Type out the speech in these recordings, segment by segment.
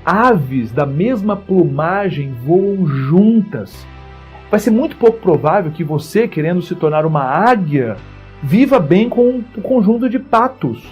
aves da mesma plumagem voam juntas. Vai ser muito pouco provável que você, querendo se tornar uma águia, viva bem com um conjunto de patos.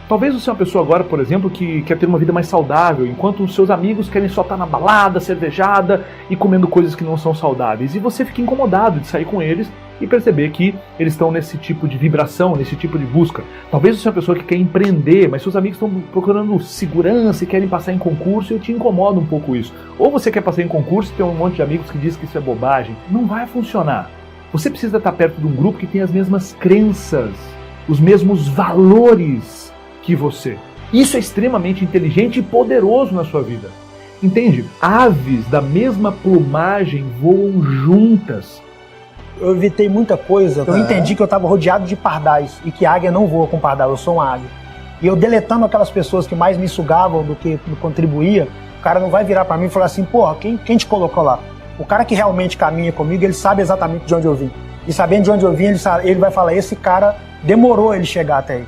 Talvez você é uma pessoa agora, por exemplo, que quer ter uma vida mais saudável, enquanto os seus amigos querem só estar na balada, cervejada e comendo coisas que não são saudáveis. E você fica incomodado de sair com eles e perceber que eles estão nesse tipo de vibração, nesse tipo de busca. Talvez você é uma pessoa que quer empreender, mas seus amigos estão procurando segurança e querem passar em concurso e te incomoda um pouco isso. Ou você quer passar em concurso e tem um monte de amigos que dizem que isso é bobagem. Não vai funcionar. Você precisa estar perto de um grupo que tem as mesmas crenças, os mesmos valores que você. Isso é extremamente inteligente e poderoso na sua vida. Entende? Aves da mesma plumagem voam juntas. Eu evitei muita coisa, eu entendi que eu estava rodeado de pardais e que águia não voa com pardal, eu sou uma águia. E eu deletando aquelas pessoas que mais me sugavam do que me contribuía, o cara não vai virar para mim e falar assim, porra, quem te colocou lá? O cara que realmente caminha comigo, ele sabe exatamente de onde eu vim. E sabendo de onde eu vim, ele vai falar, esse cara demorou ele chegar até aí.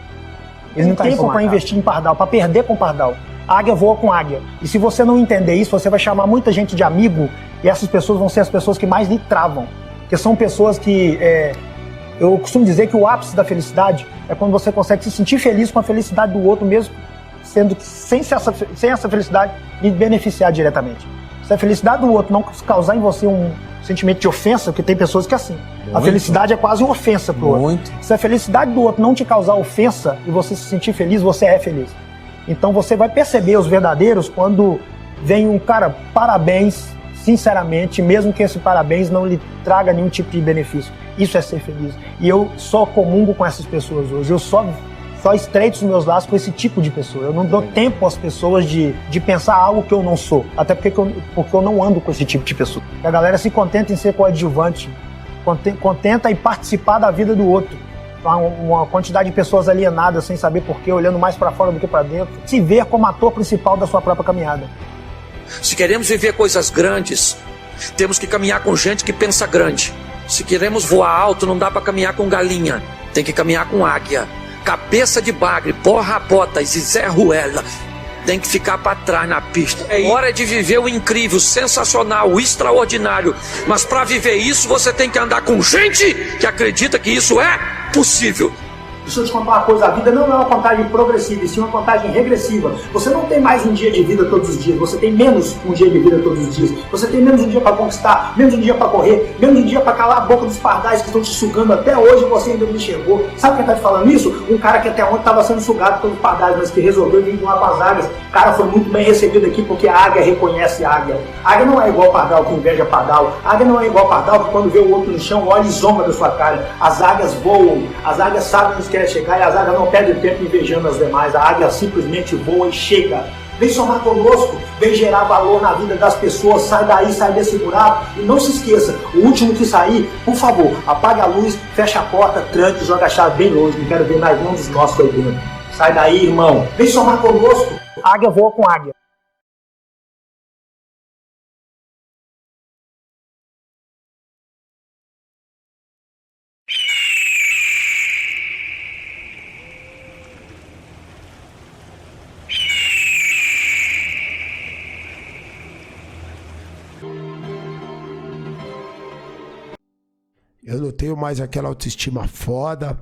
Ele não tem tempo para investir em pardal, para perder com pardal. Águia voa com águia. E se você não entender isso, você vai chamar muita gente de amigo e essas pessoas vão ser as pessoas que mais lhe travam. Porque são pessoas que... eu costumo dizer que o ápice da felicidade é quando você consegue se sentir feliz com a felicidade do outro, mesmo sendo que sem essa felicidade lhe beneficiar diretamente. Se a felicidade do outro não causar em você um sentimento de ofensa, porque tem pessoas que é assim. Muito. A felicidade é quase uma ofensa pro outro. Se a felicidade do outro não te causar ofensa e você se sentir feliz, você é feliz. Então você vai perceber os verdadeiros quando vem um cara, parabéns, sinceramente, mesmo que esse parabéns não lhe traga nenhum tipo de benefício. Isso é ser feliz. E eu só comungo com essas pessoas hoje. Eu só estreito os meus laços com esse tipo de pessoa. Eu não dou tempo às pessoas de pensar algo que eu não sou. Até porque eu não ando com esse tipo de pessoa. A galera se contenta em ser coadjuvante, contenta em participar da vida do outro. Uma quantidade de pessoas alienadas sem saber porquê, olhando mais para fora do que para dentro. Se ver como ator principal da sua própria caminhada. Se queremos viver coisas grandes, temos que caminhar com gente que pensa grande. Se queremos voar alto, não dá para caminhar com galinha. Tem que caminhar com águia. Cabeça de bagre, porra botas e Zé Ruela tem que ficar para trás na pista. É hora de viver o incrível, sensacional, o extraordinário. Mas para viver isso, você tem que andar com gente que acredita que isso é possível. Deixa eu te contar uma coisa, a vida não é uma contagem progressiva, e sim uma contagem regressiva. Você não tem mais um dia de vida todos os dias, você tem menos um dia de vida todos os dias. Você tem menos um dia para conquistar, menos um dia para correr, menos um dia para calar a boca dos pardais que estão te sugando até hoje e você ainda não enxergou. Sabe quem está te falando isso? Um cara que até ontem estava sendo sugado pelos pardais, mas que resolveu vir lá para as águias. O cara foi muito bem recebido aqui porque a águia reconhece a águia. A águia não é igual pardal que inveja pardal. A águia não é igual pardal que quando vê o outro no chão olha e zomba da sua cara. As águias voam, as águias sabem onde querem chegar e as águias não perdem tempo invejando as demais. A águia simplesmente voa e chega. Vem somar conosco, vem gerar valor na vida das pessoas, sai daí, sai desse buraco. E não se esqueça, o último que sair, por favor, apaga a luz, fecha a porta, tranque e joga a chave bem longe. Não quero ver mais nenhum dos nossos aí dentro. Sai daí, irmão. Vem somar conosco. Águia voa com águia. Eu não tenho mais aquela autoestima foda.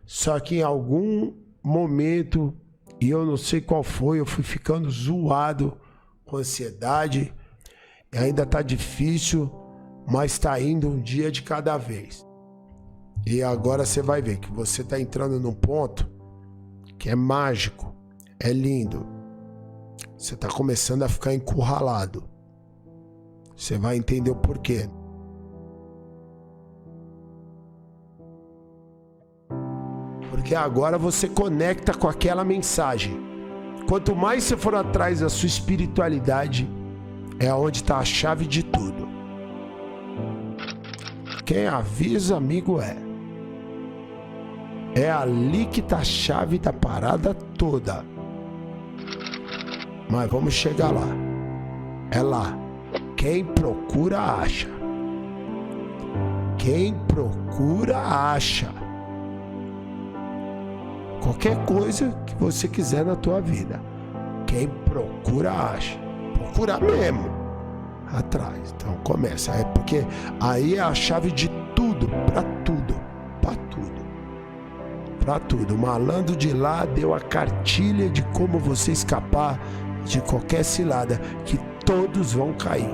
Só que em algum momento, e eu não sei qual foi, eu fui ficando zoado com ansiedade. E ainda tá difícil, mas tá indo um dia de cada vez. E agora você vai ver que você tá entrando num ponto que é mágico, é lindo. Você tá começando a ficar encurralado. Você vai entender o porquê. Porque agora você conecta com aquela mensagem. Quanto mais você for atrás da sua espiritualidade, é onde está a chave de tudo. Quem avisa, amigo, é. É ali que está a chave da parada toda. Mas vamos chegar lá. É lá. Quem procura, acha. Quem procura, acha. Qualquer coisa que você quiser na tua vida. Quem procura, acha. Procura mesmo. Atrás. Então começa. É porque aí é a chave de tudo. Pra tudo. Pra tudo. Pra tudo. O malandro de lá deu a cartilha de como você escapar de qualquer cilada. Que todos vão cair.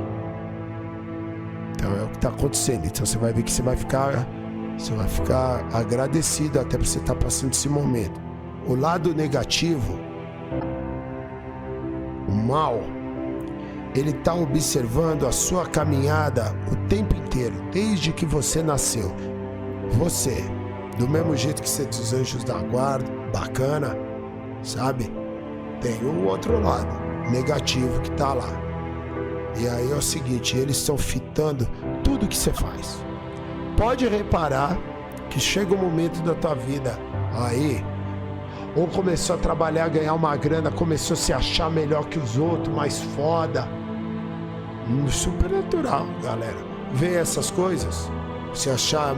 Então é o que está acontecendo. Então você vai ver que você vai ficar agradecido até por você estar passando esse momento. O lado negativo, o mal, ele está observando a sua caminhada o tempo inteiro, desde que você nasceu. Você, do mesmo jeito que você diz os anjos da guarda, bacana, sabe? Tem um outro lado negativo que está lá. E aí é o seguinte, eles estão fitando tudo que você faz. Pode reparar que chega um momento da tua vida aí, ou começou a trabalhar, ganhar uma grana, começou a se achar melhor que os outros, mais foda. Supernatural, galera. Vê essas coisas, se achar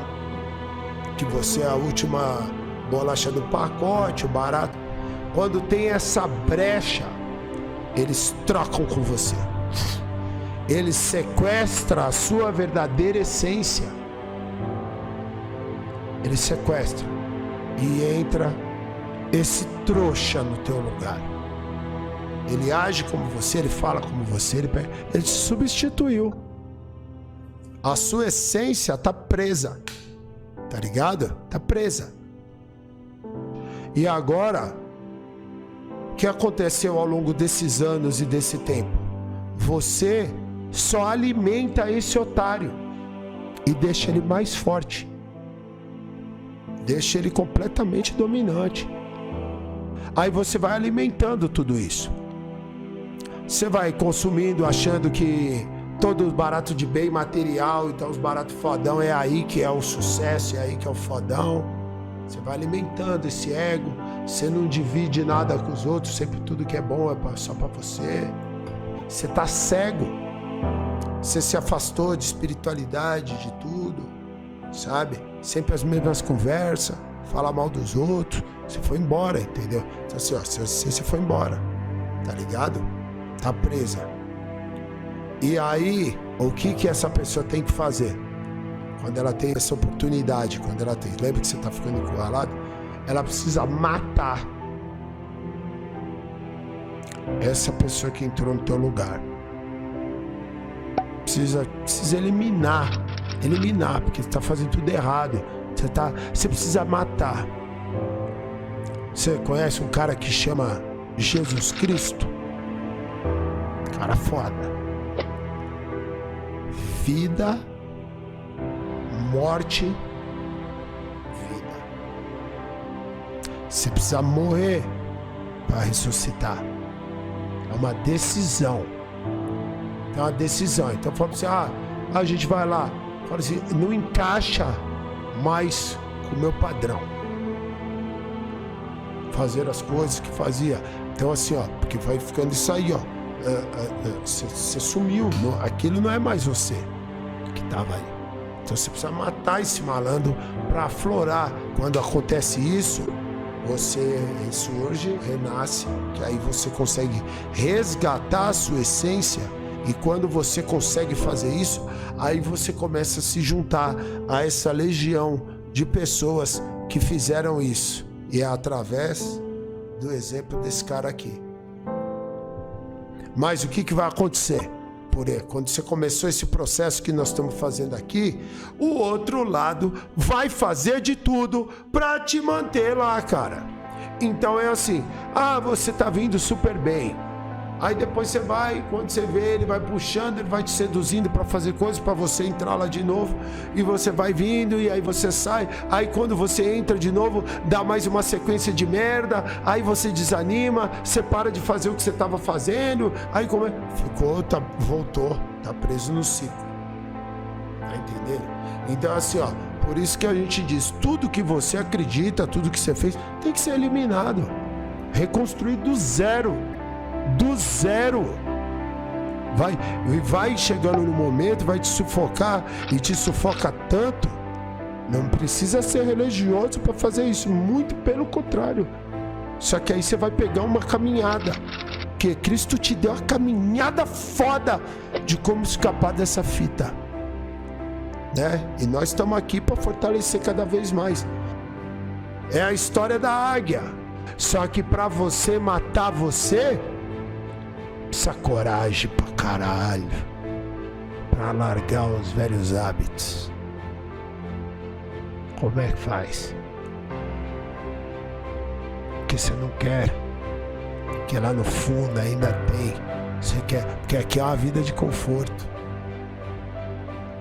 que você é a última bolacha do pacote, o barato. Quando tem essa brecha, eles trocam com você. Eles sequestram a sua verdadeira essência. Eles sequestram. E entra esse trouxa no teu lugar. Ele age como você, ele fala como você, ele te substituiu. A sua essência tá presa. Tá ligado? Tá presa. E agora, o que aconteceu ao longo desses anos e desse tempo? Você só alimenta esse otário e deixa ele mais forte. Deixa ele completamente dominante. Aí você vai alimentando tudo isso. Você vai consumindo, achando que todo os barato de bem material, então os baratos fodão é aí que é o sucesso, é aí que é o fodão. Você vai alimentando esse ego. Você não divide nada com os outros, sempre tudo que é bom é só pra você. Você tá cego. Você se afastou de espiritualidade, de tudo, sabe? Sempre as mesmas conversas, falar mal dos outros. Você foi embora, entendeu? Então assim, ó, você foi embora, tá ligado? Tá presa. E aí, o que essa pessoa tem que fazer? Quando ela tem essa oportunidade, quando ela tem... Lembra que você tá ficando encurralado? Ela precisa matar essa pessoa que entrou no teu lugar. Precisa eliminar, porque você tá fazendo tudo errado. Você precisa matar. Você conhece um cara que chama Jesus Cristo? Cara foda. Vida, morte, vida. Você precisa morrer para ressuscitar. É uma decisão. É uma decisão. Então fala assim, a gente vai lá. Fala assim, não encaixa mais com o meu padrão. Fazer as coisas que fazia. Então assim, ó, porque vai ficando isso aí, ó. Você sumiu. Aquilo não é mais você que tava aí. Então você precisa matar esse malandro para aflorar. Quando acontece isso, você ressurge, renasce, que aí você consegue resgatar a sua essência. E quando você consegue fazer isso, aí você começa a se juntar a essa legião de pessoas que fizeram isso. E é através do exemplo desse cara aqui. Mas o que vai acontecer? Quando você começou esse processo que nós estamos fazendo aqui, o outro lado vai fazer de tudo para te manter lá, cara. Então é assim, você tá vindo super bem. Aí depois você vai, quando você vê, ele vai puxando, ele vai te seduzindo para fazer coisas para você entrar lá de novo. E você vai vindo, e aí você sai. Aí quando você entra de novo, dá mais uma sequência de merda. Aí você desanima, você para de fazer o que você estava fazendo. Aí como é? Voltou, tá preso no ciclo. Tá entendendo? Então assim, ó, por isso que a gente diz, tudo que você acredita, tudo que você fez, tem que ser eliminado. Reconstruir do zero. Do zero. Vai chegando no momento, vai te sufocar e te sufoca tanto Não precisa ser religioso para fazer isso, muito pelo contrário. Só que aí você vai pegar uma caminhada, porque Cristo te deu a caminhada foda de como escapar dessa fita, né? E nós estamos aqui para fortalecer cada vez mais. É a história da águia. Só que para você matar você, precisa coragem pra caralho, pra largar os velhos hábitos. Como é que faz? Porque você não quer, que lá no fundo ainda tem. Você quer, porque aqui é uma vida de conforto,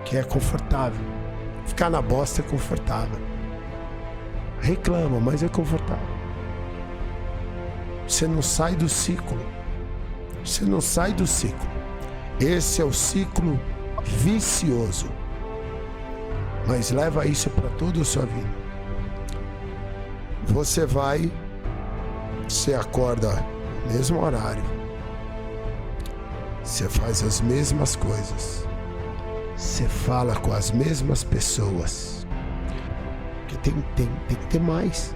que é confortável. Ficar na bosta é confortável. Reclama, mas é confortável. Você não sai do ciclo. Você não sai do ciclo. Esse é o ciclo vicioso. Mas leva isso para toda a sua vida. Você acorda no mesmo horário. Você faz as mesmas coisas. Você fala com as mesmas pessoas. Porque tem que ter mais.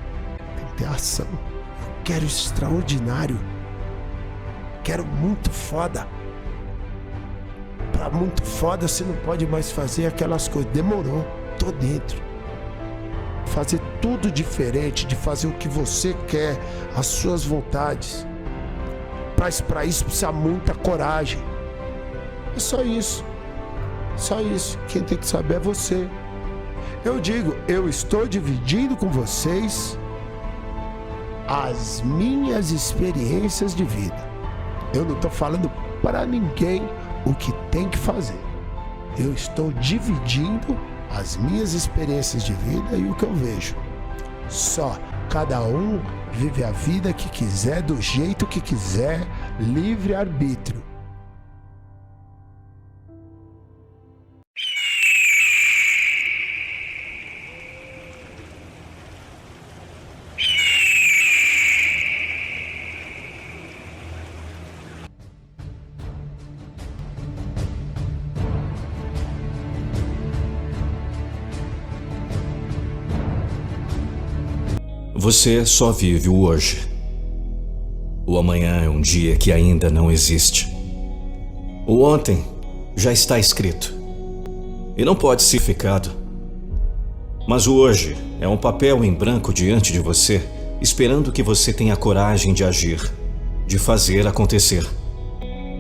Tem que ter ação. Eu quero extraordinário. Quero muito foda. Pra muito foda você não pode mais fazer aquelas coisas. Demorou. Tô dentro. Fazer tudo diferente, de fazer o que você quer, as suas vontades. Pra isso precisa muita coragem. É só isso. Só isso. Quem tem que saber é você. Eu digo, eu estou dividindo com vocês as minhas experiências de vida. Eu não estou falando para ninguém o que tem que fazer. Eu estou dividindo as minhas experiências de vida e o que eu vejo. Só cada um vive a vida que quiser, do jeito que quiser, livre arbítrio. Você só vive o hoje. O amanhã é um dia que ainda não existe. O ontem já está escrito e não pode ser ficado. Mas o hoje é um papel em branco diante de você, esperando que você tenha coragem de agir, de fazer acontecer.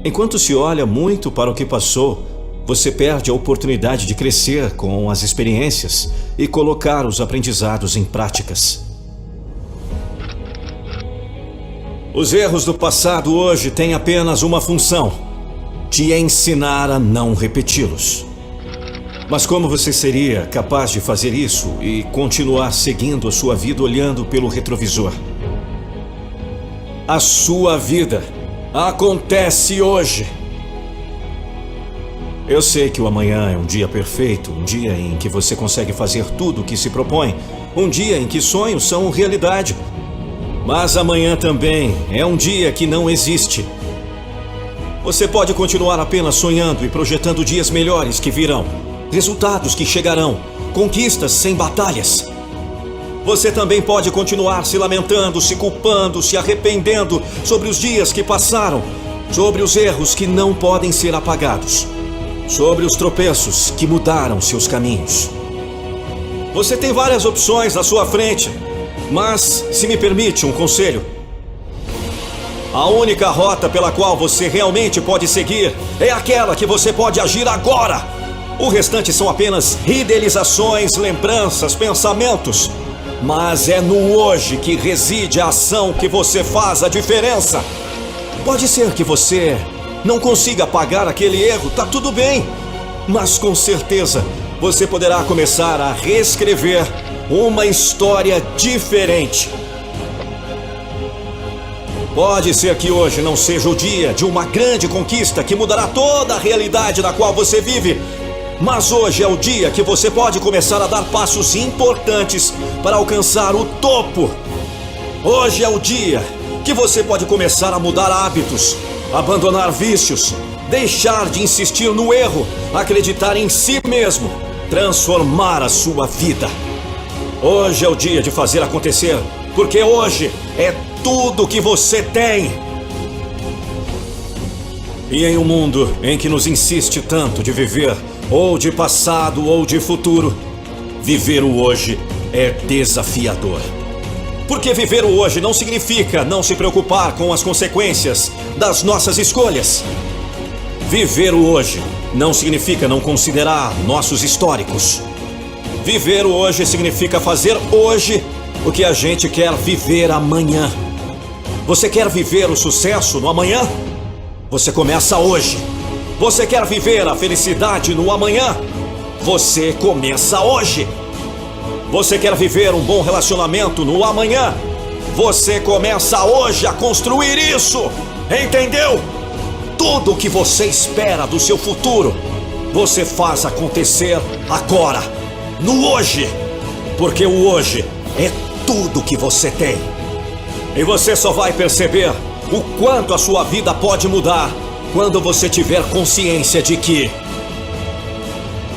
Enquanto se olha muito para o que passou, você perde a oportunidade de crescer com as experiências e colocar os aprendizados em práticas. Os erros do passado hoje têm apenas uma função: te ensinar a não repeti-los. Mas como você seria capaz de fazer isso e continuar seguindo a sua vida olhando pelo retrovisor? A sua vida acontece hoje. Eu sei que o amanhã é um dia perfeito, um dia em que você consegue fazer tudo o que se propõe, um dia em que sonhos são realidade. Mas amanhã também é um dia que não existe. Você pode continuar apenas sonhando e projetando dias melhores que virão, resultados que chegarão, conquistas sem batalhas. Você também pode continuar se lamentando, se culpando, se arrependendo sobre os dias que passaram, sobre os erros que não podem ser apagados, sobre os tropeços que mudaram seus caminhos. Você tem várias opções à sua frente. Mas, se me permite um conselho, a única rota pela qual você realmente pode seguir é aquela que você pode agir agora. O restante são apenas idealizações, lembranças, pensamentos. Mas é no hoje que reside a ação que você faz a diferença. Pode ser que você não consiga apagar aquele erro, tá tudo bem. Mas com certeza você poderá começar a reescrever uma história diferente. Pode ser que hoje não seja o dia de uma grande conquista que mudará toda a realidade na qual você vive, mas hoje é o dia que você pode começar a dar passos importantes para alcançar o topo. Hoje é o dia que você pode começar a mudar hábitos, abandonar vícios, deixar de insistir no erro, acreditar em si mesmo, transformar a sua vida. Hoje é o dia de fazer acontecer, porque hoje é tudo que você tem. E em um mundo em que nos insiste tanto de viver ou de passado ou de futuro, viver o hoje é desafiador. Porque viver o hoje não significa não se preocupar com as consequências das nossas escolhas. Viver o hoje não significa não considerar nossos históricos. Viver o hoje significa fazer hoje o que a gente quer viver amanhã. Você quer viver o sucesso no amanhã? Você começa hoje. Você quer viver a felicidade no amanhã? Você começa hoje. Você quer viver um bom relacionamento no amanhã? Você começa hoje a construir isso. Entendeu? Tudo o que você espera do seu futuro, você faz acontecer agora, no hoje. Porque o hoje é tudo que você tem. E você só vai perceber o quanto a sua vida pode mudar quando você tiver consciência de que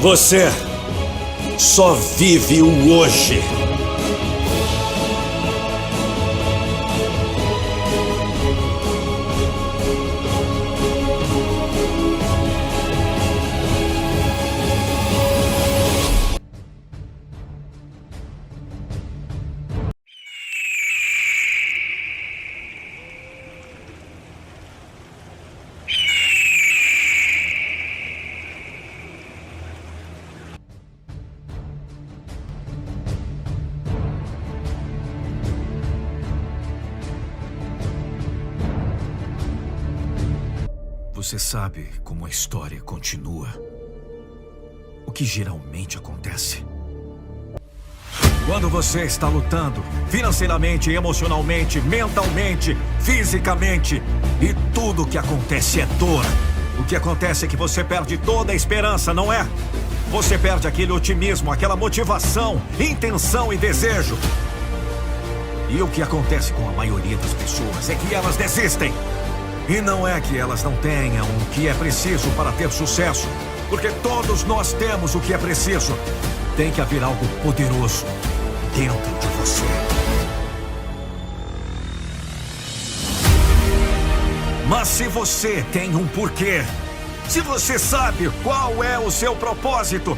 você só vive o hoje. Você sabe como a história continua? O que geralmente acontece? Quando você está lutando financeiramente, emocionalmente, mentalmente, fisicamente, e tudo o que acontece é dor. O que acontece é que você perde toda a esperança, não é? Você perde aquele otimismo, aquela motivação, intenção e desejo. E o que acontece com a maioria das pessoas é que elas desistem. E não é que elas não tenham o que é preciso para ter sucesso, porque todos nós temos o que é preciso. Tem que haver algo poderoso dentro de você. Mas se você tem um porquê, se você sabe qual é o seu propósito,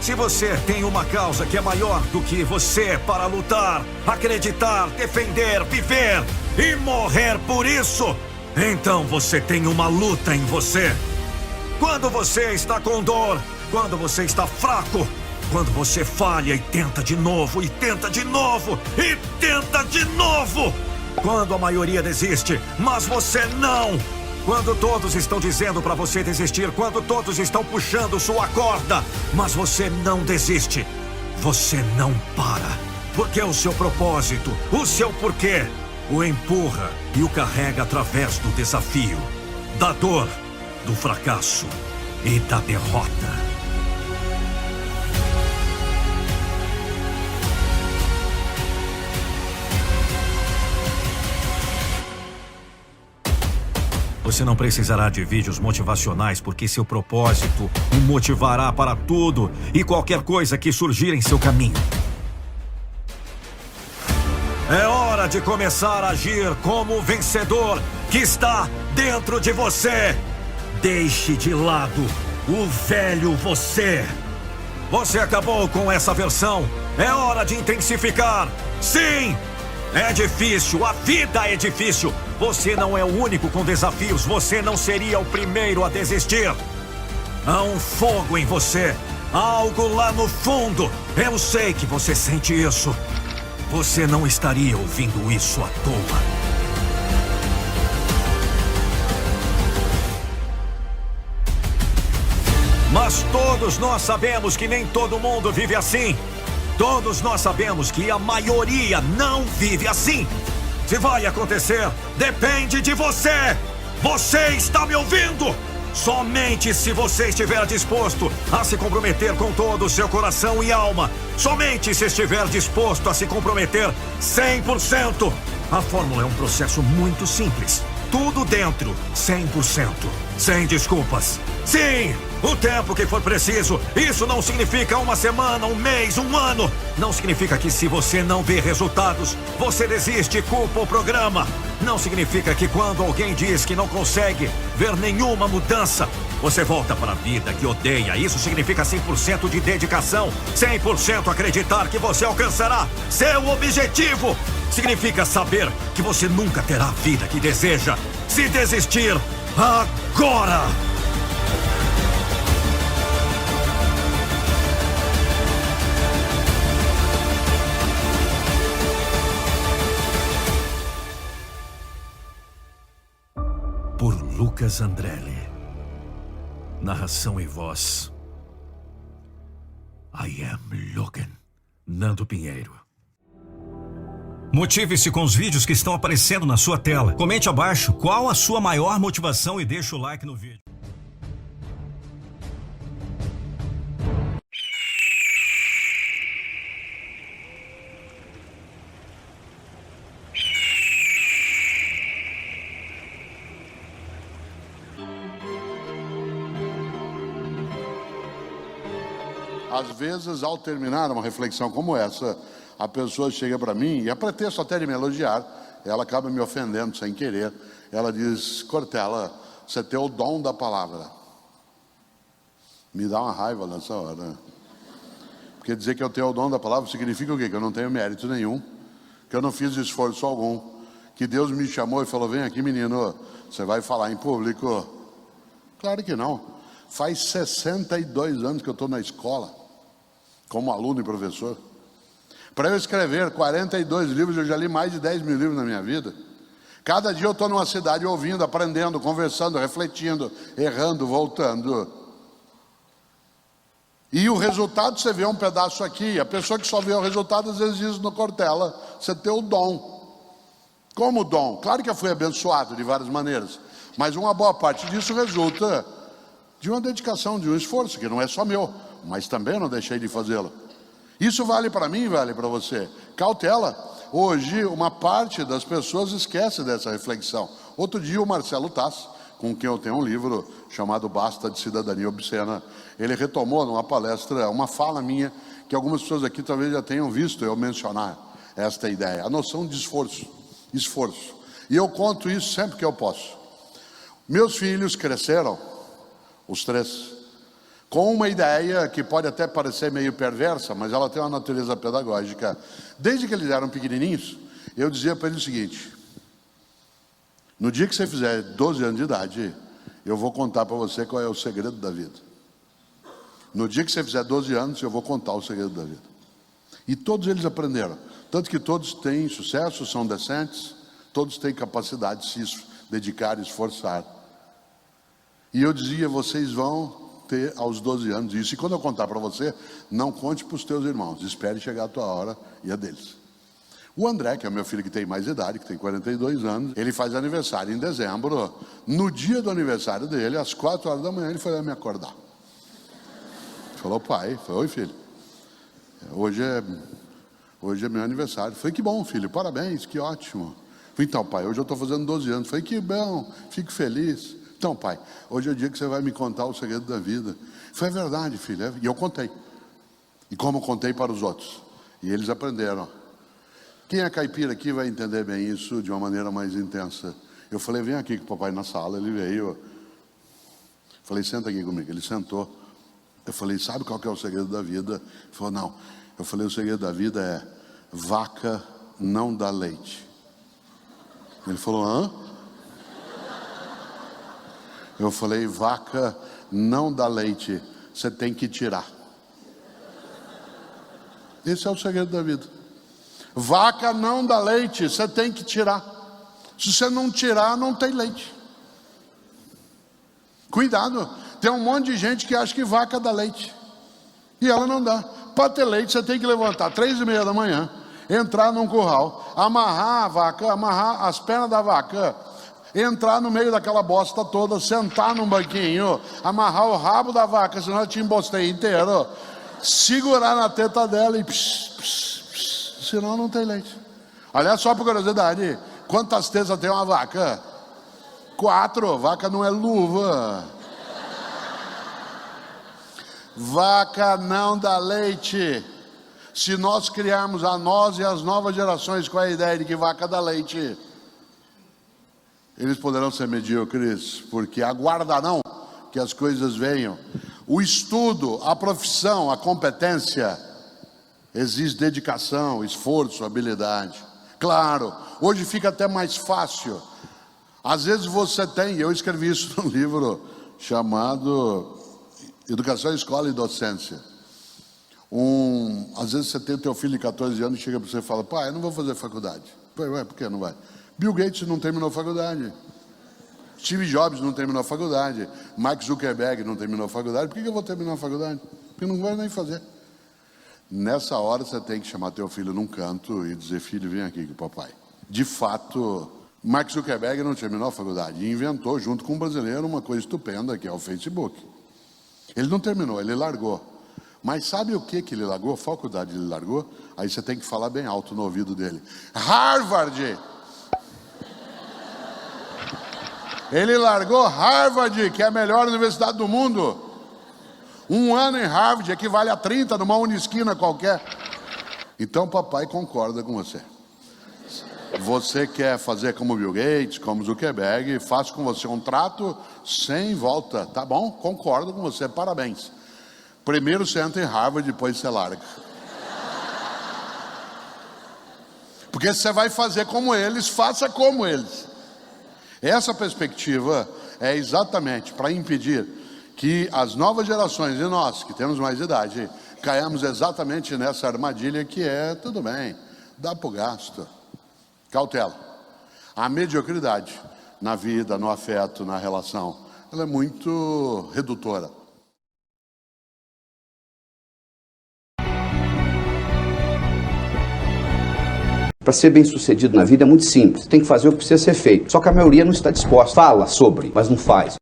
se você tem uma causa que é maior do que você para lutar, acreditar, defender, viver e morrer por isso, então você tem uma luta em você. Quando você está com dor, quando você está fraco, quando você falha e tenta de novo, e tenta de novo, e tenta de novo. Quando a maioria desiste, mas você não. Quando todos estão dizendo para você desistir, quando todos estão puxando sua corda, mas você não desiste. Você não para. Porque o seu propósito, o seu porquê, o empurra e o carrega através do desafio, da dor, do fracasso e da derrota. Você não precisará de vídeos motivacionais, porque seu propósito o motivará para tudo e qualquer coisa que surgir em seu caminho. É hora de começar a agir como o vencedor que está dentro de você. Deixe de lado o velho você. Você acabou com essa versão. É hora de intensificar. Sim, é difícil, a vida é difícil. Você não é o único com desafios. Você não seria o primeiro a desistir. Há um fogo em você. Há algo lá no fundo. Eu sei que você sente isso. Você não estaria ouvindo isso à toa. Mas todos nós sabemos que nem todo mundo vive assim. Todos nós sabemos que a maioria não vive assim. Se vai acontecer, depende de você. Você está me ouvindo? Somente se você estiver disposto a se comprometer com todo o seu coração e alma. Somente se estiver disposto a se comprometer 100%. A fórmula é um processo muito simples. Tudo dentro, 100%. Sem desculpas. Sim, O tempo que for preciso. Isso não significa uma semana, um mês, um ano. Não significa que se você não vê resultados, você desiste e culpa o programa. Não significa que quando alguém diz que não consegue ver nenhuma mudança, você volta para a vida que odeia. Isso significa 100% de dedicação, 100% acreditar que você alcançará seu objetivo. Significa saber que você nunca terá a vida que deseja. Se desistir, agora! Por Lucas Andrelli. Narração e voz: I Am Logan. Nando Pinheiro. Motive-se com os vídeos que estão aparecendo na sua tela. Comente abaixo qual a sua maior motivação e deixe o like no vídeo. Às vezes, ao terminar uma reflexão como essa, a pessoa chega para mim, e a pretexto até de me elogiar, ela acaba me ofendendo sem querer. Ela diz: Cortella, você tem o dom da palavra. Me dá uma raiva nessa hora. Porque dizer que eu tenho o dom da palavra significa o quê? Que eu não tenho mérito nenhum, que eu não fiz esforço algum, que Deus me chamou e falou: vem aqui, menino, você vai falar em público. Claro que não. Faz 62 anos que eu estou na escola, como aluno e professor. Para eu escrever 42 livros, eu já li mais de 10 mil livros na minha vida. Cada dia eu estou numa cidade ouvindo, aprendendo, conversando, refletindo, errando, voltando. E o resultado, você vê um pedaço aqui. A pessoa que só vê o resultado, às vezes diz no Cortella: você tem o dom. Como dom? Claro que eu fui abençoado de várias maneiras, mas uma boa parte disso resulta de uma dedicação, de um esforço, que não é só meu, mas também eu não deixei de fazê-lo. Isso vale para mim, vale para você. Cautela. Hoje, uma parte das pessoas esquece dessa reflexão. Outro dia, o Marcelo Tass, com quem eu tenho um livro chamado Basta de Cidadania Obscena, ele retomou numa palestra uma fala minha, que algumas pessoas aqui talvez já tenham visto eu mencionar esta ideia, a noção de esforço. E eu conto isso sempre que eu posso. Meus filhos cresceram, os três, com uma ideia que pode até parecer meio perversa, mas ela tem uma natureza pedagógica. Desde que eles eram pequenininhos, eu dizia para eles o seguinte: no dia que você fizer 12 anos de idade, eu vou contar para você qual é o segredo da vida. No dia que você fizer 12 anos, eu vou contar o segredo da vida. E todos eles aprenderam. Tanto que todos têm sucesso, são decentes, todos têm capacidade de se dedicar e esforçar. E eu dizia: vocês vão ter aos 12 anos isso. E quando eu contar para você, não conte para os teus irmãos, espere chegar a tua hora e a deles. O André, que é meu filho que tem mais idade, que tem 42 anos, ele faz aniversário em dezembro. No dia do aniversário dele, às 4 horas da manhã, ele foi lá me acordar. Falou: pai, foi: oi filho, hoje é meu aniversário. Falei: que bom filho, parabéns, que ótimo. Falei: então pai, hoje eu estou fazendo 12 anos. Falei: que bom, fico feliz. Então pai, hoje é o dia que você vai me contar o segredo da vida. Foi verdade filho, e eu contei. E como contei para os outros, e eles aprenderam. Quem é caipira aqui vai entender bem isso de uma maneira mais intensa. Eu falei: vem aqui com o papai na sala. Ele veio. Falei: senta aqui comigo. Ele sentou. Eu falei: sabe qual que é o segredo da vida? Ele falou: não. Eu falei: o segredo da vida é: vaca não dá leite. Ele falou: hã? Eu falei: vaca não dá leite, você tem que tirar. Esse é o segredo da vida. Vaca não dá leite, você tem que tirar. Se você não tirar, não tem leite. Cuidado, tem um monte de gente que acha que vaca dá leite, e ela não dá. Para ter leite, você tem que levantar 3:30 da manhã, entrar num curral, amarrar a vaca, amarrar as pernas da vaca, entrar no meio daquela bosta toda, sentar num banquinho, amarrar o rabo da vaca, senão ela te embosteia inteiro, segurar na teta dela e senão não tem leite. Aliás, só por curiosidade, quantas tetas tem uma vaca? 4, vaca não é luva. Vaca não dá leite. Se nós criarmos a nós e as novas gerações com a ideia de que vaca dá leite, eles poderão ser medíocres, porque aguardarão que as coisas venham. O estudo, a profissão, a competência, exige dedicação, esforço, habilidade. Claro, hoje fica até mais fácil. Às vezes você tem, eu escrevi isso num livro chamado Educação, Escola e Docência. Às vezes você tem o teu filho de 14 anos e chega para você e fala: pai, eu não vou fazer faculdade. Ué, por que não vai? Bill Gates não terminou faculdade. Steve Jobs não terminou faculdade. Mark Zuckerberg não terminou faculdade. Por que eu vou terminar a faculdade? Porque não vai nem fazer. Nessa hora você tem que chamar teu filho num canto e dizer: filho, vem aqui com o papai. De fato, Mark Zuckerberg não terminou a faculdade e inventou, junto com um brasileiro, uma coisa estupenda, que é o Facebook. Ele não terminou, ele largou. Mas sabe o que ele largou? A faculdade ele largou? Aí você tem que falar bem alto no ouvido dele: Harvard! Ele largou Harvard, que é a melhor universidade do mundo. 1 ano em Harvard equivale a 30 numa unisquina qualquer. Então papai concorda com você. Você quer fazer como Bill Gates, como Zuckerberg, faço com você um trato sem volta, tá bom? Concordo com você, parabéns. Primeiro você entra em Harvard, depois você larga. Porque você vai fazer como eles, faça como eles. Essa perspectiva é exatamente para impedir que as novas gerações e nós, que temos mais idade, caiamos exatamente nessa armadilha que é: tudo bem, dá para o gasto. Cautela. A mediocridade na vida, no afeto, na relação, ela é muito redutora. Para ser bem sucedido na vida é muito simples, tem que fazer o que precisa ser feito. Só que a maioria não está disposta. Fala sobre, mas não faz.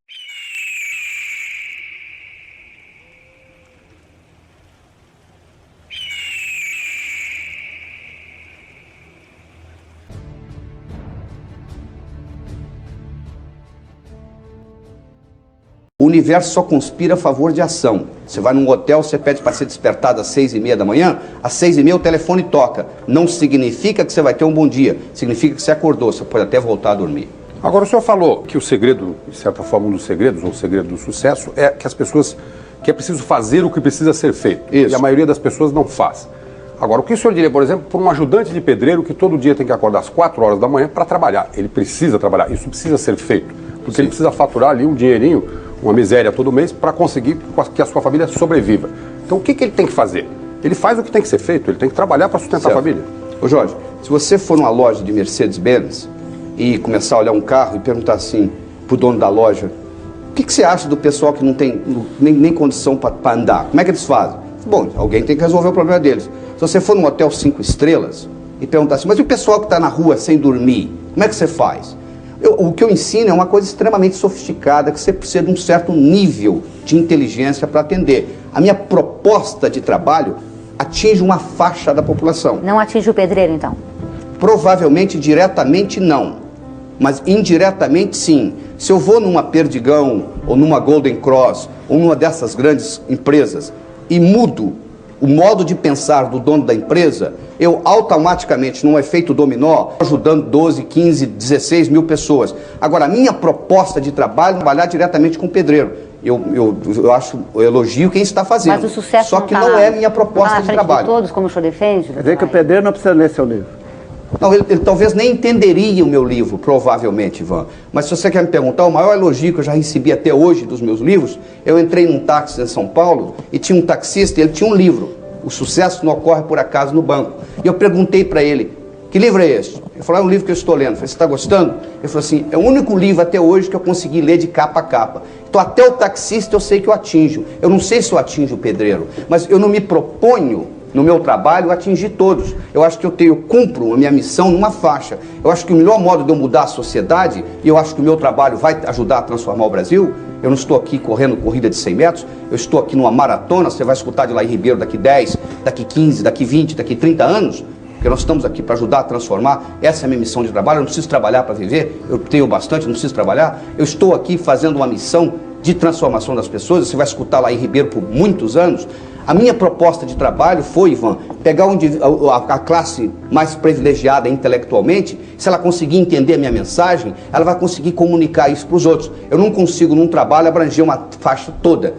O universo só conspira a favor de ação. Você vai num hotel, você pede para ser despertado às 6h30 da manhã, às 6h30 o telefone toca. Não significa que você vai ter um bom dia, significa que você acordou, você pode até voltar a dormir. Agora, o senhor falou que o segredo, de certa forma, um dos segredos, ou o segredo do sucesso, é que as pessoas, que é preciso fazer o que precisa ser feito. Isso. E a maioria das pessoas não faz. Agora, o que o senhor diria, por exemplo, para um ajudante de pedreiro que todo dia tem que acordar às 4 horas da manhã para trabalhar? Ele precisa trabalhar, isso precisa ser feito, porque Sim. Ele precisa faturar ali um dinheirinho, uma miséria todo mês, para conseguir que a sua família sobreviva. Então o que ele tem que fazer? Ele faz o que tem que ser feito, ele tem que trabalhar para sustentar a família. Ô Jorge, se você for numa loja de Mercedes-Benz e começar a olhar um carro e perguntar assim pro dono da loja: o que você acha do pessoal que não tem nem condição para andar? Como é que eles fazem? Bom, alguém tem que resolver o problema deles. Se você for num hotel 5 estrelas e perguntar assim: mas e o pessoal que está na rua sem dormir? Como é que você faz? O que eu ensino é uma coisa extremamente sofisticada, que você precisa de um certo nível de inteligência para atender. A minha proposta de trabalho atinge uma faixa da população. Não atinge o pedreiro, então? Provavelmente diretamente não, mas indiretamente sim. Se eu vou numa Perdigão, ou numa Golden Cross, ou numa dessas grandes empresas, e mudo o modo de pensar do dono da empresa, eu automaticamente, num efeito dominó, ajudando 12, 15, 16 mil pessoas. Agora, a minha proposta de trabalho é trabalhar diretamente com o pedreiro. Eu acho, eu elogio quem está fazendo. Mas o sucesso só que não é minha proposta de trabalho. De todos, como o senhor defende? Quer dizer que o pedreiro não precisa ler seu livro. Não, ele talvez nem entenderia o meu livro, provavelmente, Ivan. Mas se você quer me perguntar, o maior elogio que eu já recebi até hoje dos meus livros, eu entrei num táxi em São Paulo e tinha um taxista, ele tinha um livro, O Sucesso Não Ocorre Por Acaso no Banco. E eu perguntei para ele: que livro é esse? Ele falou: é um livro que eu estou lendo. Eu falei: você está gostando? Ele falou assim: é o único livro até hoje que eu consegui ler de capa a capa. Então até o taxista eu sei que eu atinjo. Eu não sei se eu atinjo o pedreiro, mas eu não me proponho no meu trabalho atingir todos. Eu acho que eu cumpro a minha missão numa faixa. Eu acho que o melhor modo de eu mudar a sociedade, e eu acho que o meu trabalho vai ajudar a transformar o Brasil. Eu não estou aqui correndo corrida de 100 metros, eu estou aqui numa maratona. Você vai escutar de Laí Ribeiro daqui 10, daqui 15, daqui 20, daqui 30 anos, porque nós estamos aqui para ajudar a transformar. Essa é a minha missão de trabalho. Eu não preciso trabalhar para viver, eu tenho bastante, não preciso trabalhar. Eu estou aqui fazendo uma missão de transformação das pessoas, você vai escutar lá em Ribeiro por muitos anos. A minha proposta de trabalho foi, Ivan, pegar a classe mais privilegiada intelectualmente, se ela conseguir entender a minha mensagem, ela vai conseguir comunicar isso para os outros. Eu não consigo, num trabalho, abranger uma faixa toda.